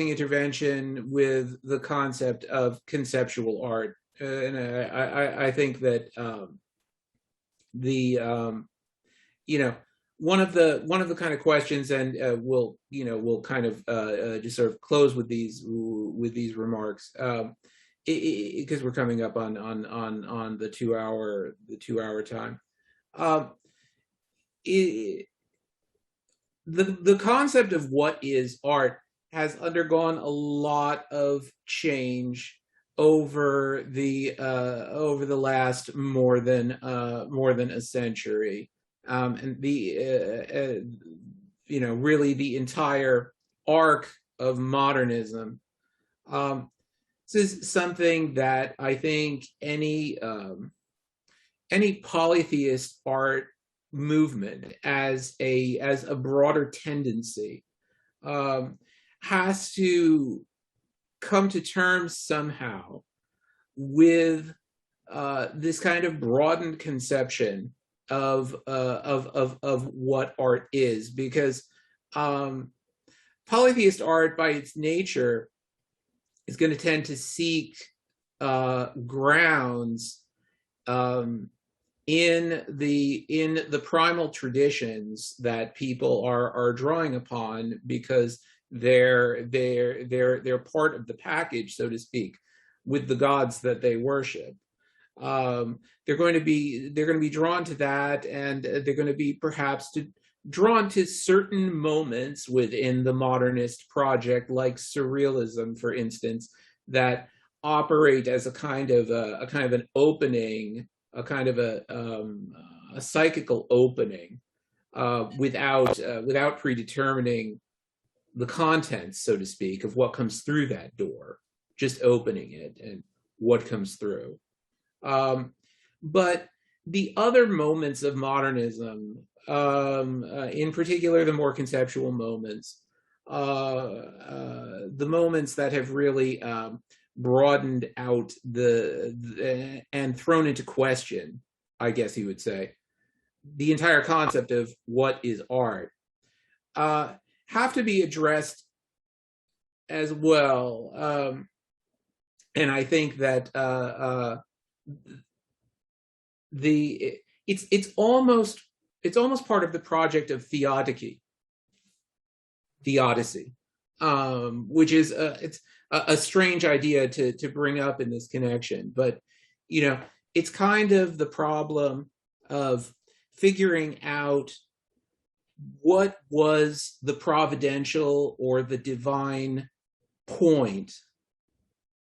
intervention with the concept of conceptual art, and I think that one of the kind of questions, and we'll kind of just sort of close with these remarks, because we're coming up on the 2 hour time. The concept of what is art has undergone a lot of change over the last more than a century. And really the entire arc of modernism. This is something that I think any polytheist art movement as a broader tendency has to come to terms somehow with this kind of broadened conception of what art is, because polytheist art by its nature is going to tend to seek grounds in the primal traditions that people are drawing upon, because they're part of the package, so to speak, with the gods that they worship. They're going to be drawn to that, and they're going to be perhaps drawn to certain moments within the modernist project, like surrealism, for instance, that operate as a kind of an opening, a kind of a psychical opening, without predetermining the contents, so to speak, of what comes through that door, just opening it and what comes through. But the other moments of modernism, in particular the more conceptual moments, the moments that have really broadened out and thrown into question, I guess you would say, the entire concept of what is art, have to be addressed as well. And I think that it's almost part of the project of theodicy, which is it's a strange idea to bring up in this connection, but it's kind of the problem of figuring out what was the providential or the divine point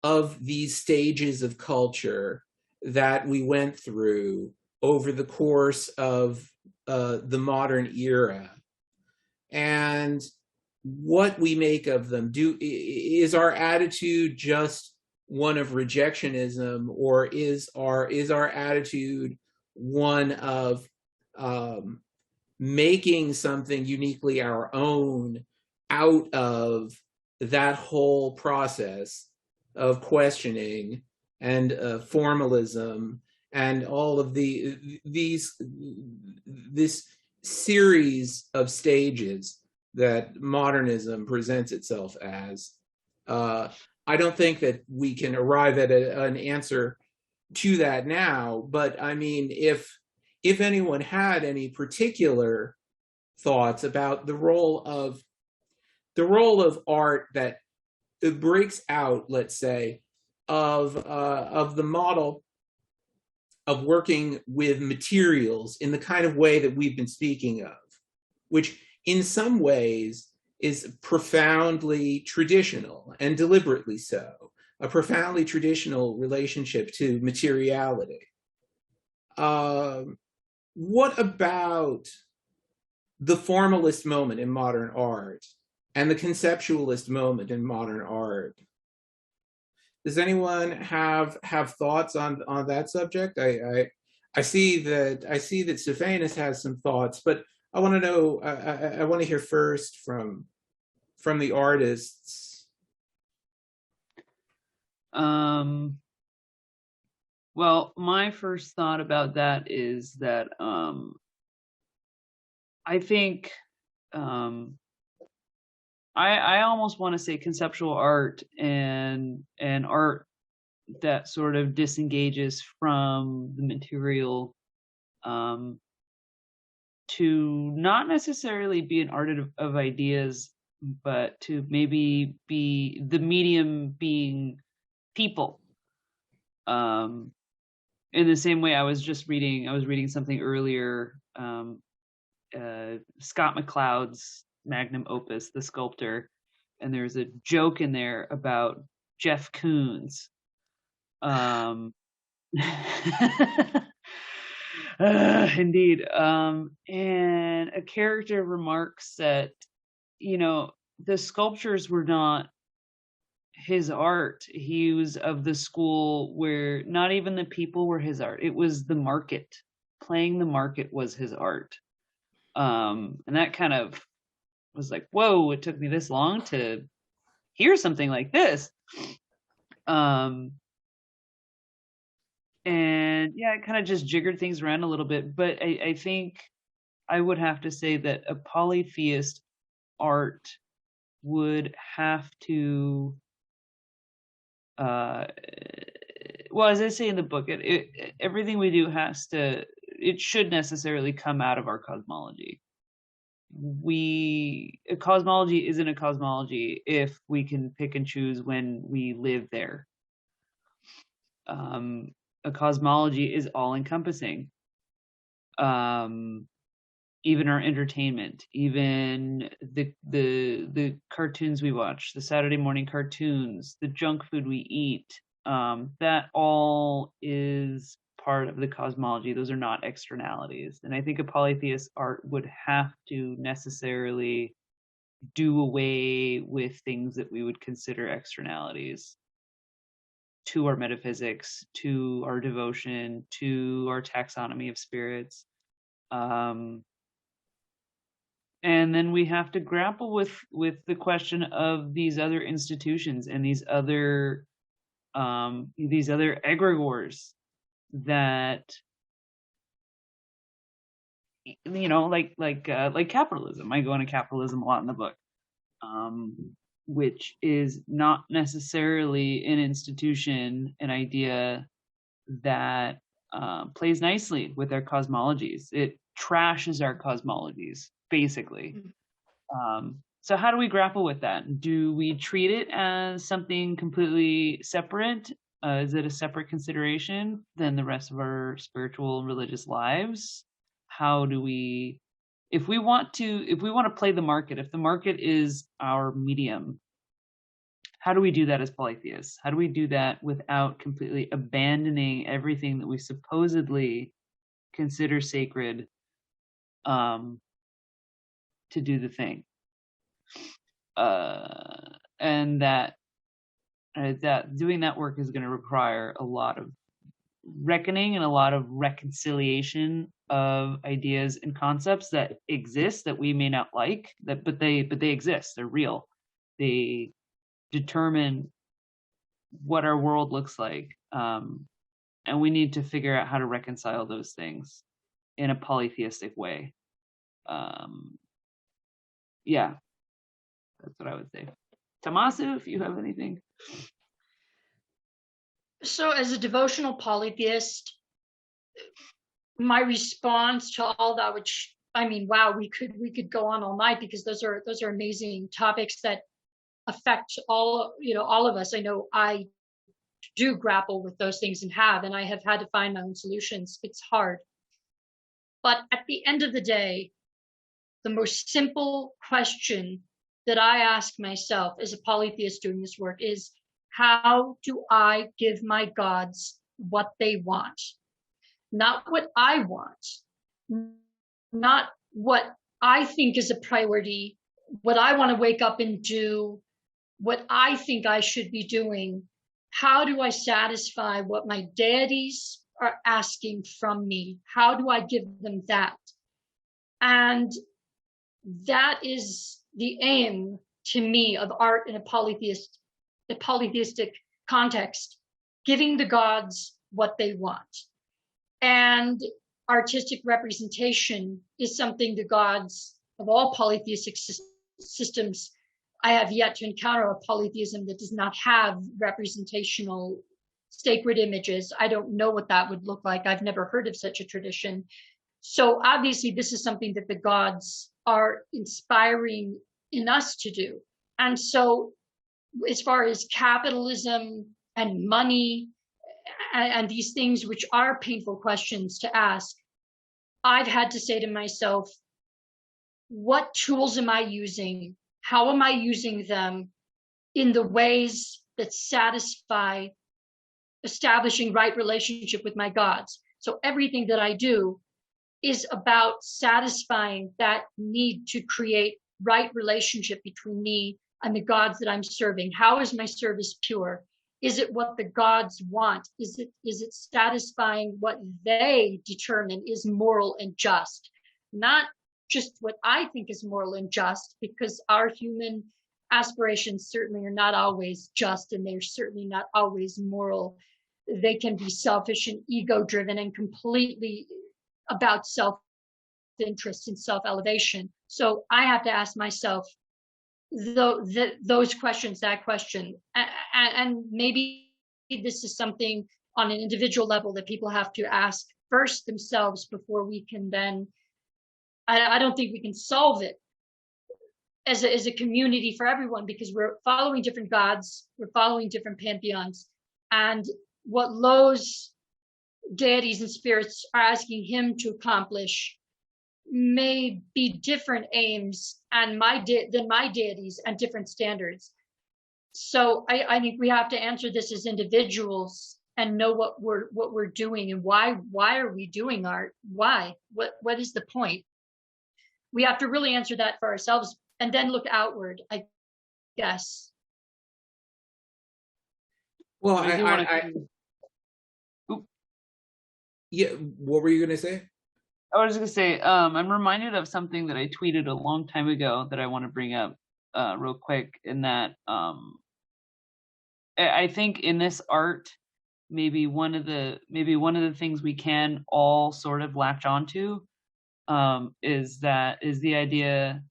of these stages of culture that we went through over the course of the modern era, and what we make of them. Is our attitude just one of rejectionism, or is our attitude one of making something uniquely our own out of that whole process of questioning and formalism and all of this series of stages that modernism presents itself as? I don't think that we can arrive at an answer to that now, but I mean, if anyone had any particular thoughts about the role of art that breaks out, let's say, of the model of working with materials in the kind of way that we've been speaking of, which in some ways is profoundly traditional, and deliberately so, a profoundly traditional relationship to materiality. What about the formalist moment in modern art and the conceptualist moment in modern art? Does anyone have thoughts on that subject? I see that Stephanus has some thoughts, but I want to know. I want to hear first from the artists. Well, my first thought about that is that I think I almost want to say conceptual art and art that sort of disengages from the material, to not necessarily be an art of ideas, but to maybe be the medium being people. In the same way, I was reading something earlier, Scott McCloud's magnum opus, The Sculptor, and there's a joke in there about Jeff Koons. Indeed. And a character remarks that, the sculptures were not his art. He was of the school where not even the people were his art. It was the market playing the market was his art. And that kind of was like, whoa, it took me this long to hear something like this. And yeah, it kind of just jiggered things around a little bit. But I think I would have to say that a polytheist art would have to, well, as I say in the book, everything we do it should necessarily come out of our cosmology. A cosmology isn't a cosmology if we can pick and choose when we live there. A cosmology is all encompassing. Even our entertainment, even the cartoons we watch, the Saturday morning cartoons, the junk food we eat, that all is part of the cosmology. Those are not externalities. And I think a polytheist art would have to necessarily do away with things that we would consider externalities to our metaphysics, to our devotion, to our taxonomy of spirits. And then we have to grapple with the question of these other institutions and these other egregores that, you know, like capitalism. I go into capitalism a lot in the book, which is not necessarily an institution, an idea that plays nicely with our cosmologies. It trashes our cosmologies, basically. So how do we grapple with that? Do we treat it as something completely separate? Is it a separate consideration than the rest of our spiritual and religious lives? How do we, if we want to play the market, if the market is our medium, how do we do that as polytheists? How do we do that without completely abandoning everything that we supposedly consider sacred to do the thing? And that doing that work is going to require a lot of reckoning and a lot of reconciliation of ideas and concepts that exist that we may not like, but they exist. They're real. They determine what our world looks like, and we need to figure out how to reconcile those things in a polytheistic way. Yeah, that's what I would say. Tommaso, if you have anything. So as a devotional polytheist, my response to all that, which, I mean, wow, we could go on all night, because those are amazing topics that affect all of us. I know I do grapple with those things and I have had to find my own solutions. It's hard. But at the end of the day, the most simple question that I ask myself as a polytheist doing this work is, how do I give my gods what they want? Not what I want, not what I think is a priority, what I want to wake up and do, what I think I should be doing. How do I satisfy what my deities are asking from me? How do I give them that? And that is the aim to me of art in a polytheistic context, giving the gods what they want. And artistic representation is something the gods of all polytheistic systems, I have yet to encounter a polytheism that does not have representational sacred images. I don't know what that would look like. I've never heard of such a tradition. So obviously this is something that the gods are inspiring in us to do. And so as far as capitalism and money and these things, which are painful questions to ask, I've had to say to myself, what tools am I using? How am I using them in the ways that satisfy establishing right relationship with my gods? So everything that I do is about satisfying that need to create right relationship between me and the gods that I'm serving. How is my service pure? Is it what the gods want? Is it satisfying what they determine is moral and just? Not just what I think is moral and just, because our human aspirations certainly are not always just, and they're certainly not always moral. They can be selfish and ego-driven and completely about self-interest and self-elevation. So I have to ask myself those questions, that question, and maybe this is something on an individual level that people have to ask first themselves before we can then. I don't think we can solve it as a community for everyone, because we're following different gods, we're following different pantheons, and what Lo's deities and spirits are asking him to accomplish may be different aims and than my deities and different standards. So I think we have to answer this as individuals and know what we're doing and why are we doing art? Why? What is the point? We have to really answer that for ourselves and then look outward, I guess. Well, yeah, what were you going to say? I was going to say, I'm reminded of something that I tweeted a long time ago that I want to bring up real quick, in that I think in this art, maybe one of the things we can all sort of latch onto is the idea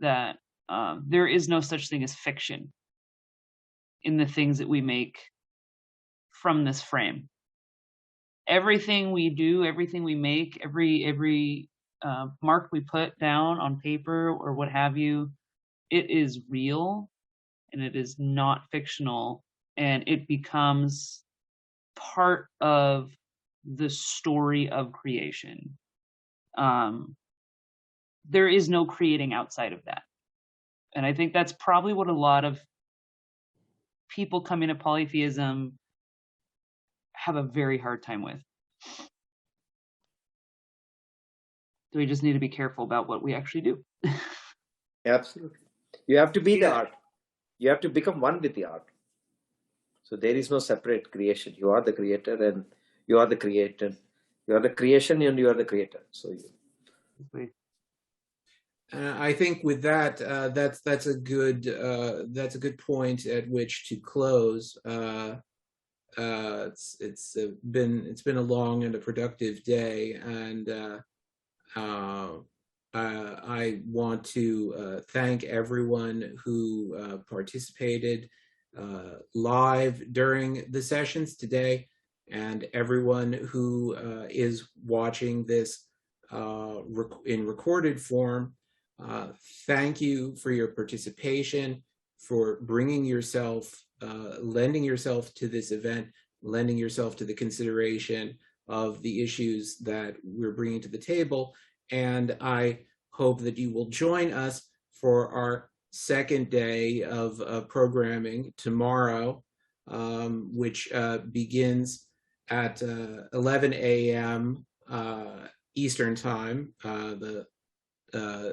that there is no such thing as fiction in the things that we make from this frame. Everything we do, everything we make, every mark we put down on paper or what have you, it is real and it is not fictional, and it becomes part of the story of creation. There is no creating outside of that. And I think that's probably what a lot of people coming to polytheism have a very hard time with. So we just need to be careful about what we actually do. Absolutely. You have to be the art. You have to become one with the art. So there is no separate creation. You are the creator and you are the creator. You are the creation and you are the creator. So I think with that, that's a good point at which to close. It's been a long and a productive day, and I want to thank everyone who participated live during the sessions today, and everyone who is watching this in recorded form. Thank you for your participation, for bringing yourself, lending yourself to this event, lending yourself to the consideration of the issues that we're bringing to the table. And I hope that you will join us for our second day of programming tomorrow, which begins at 11 a.m. Eastern time, the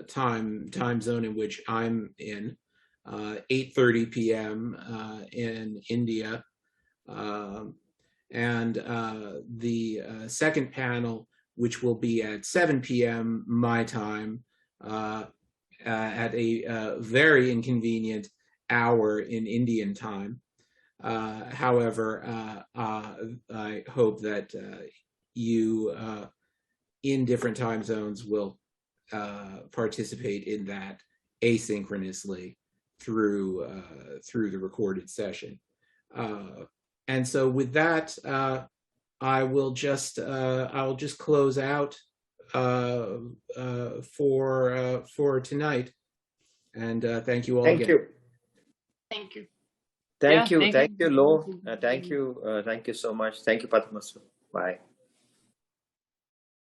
time zone in which I'm in, 8:30 p.m. In India, and the second panel, which will be at 7 p.m. my time, at a very inconvenient hour in Indian time. However, I hope that you in different time zones will participate in that asynchronously through the recorded session. And so with that, I will just close out for tonight. And thank you all again. Thank you. Thank you, Lo. Thank you so much. Thank you, Pitasso. Bye.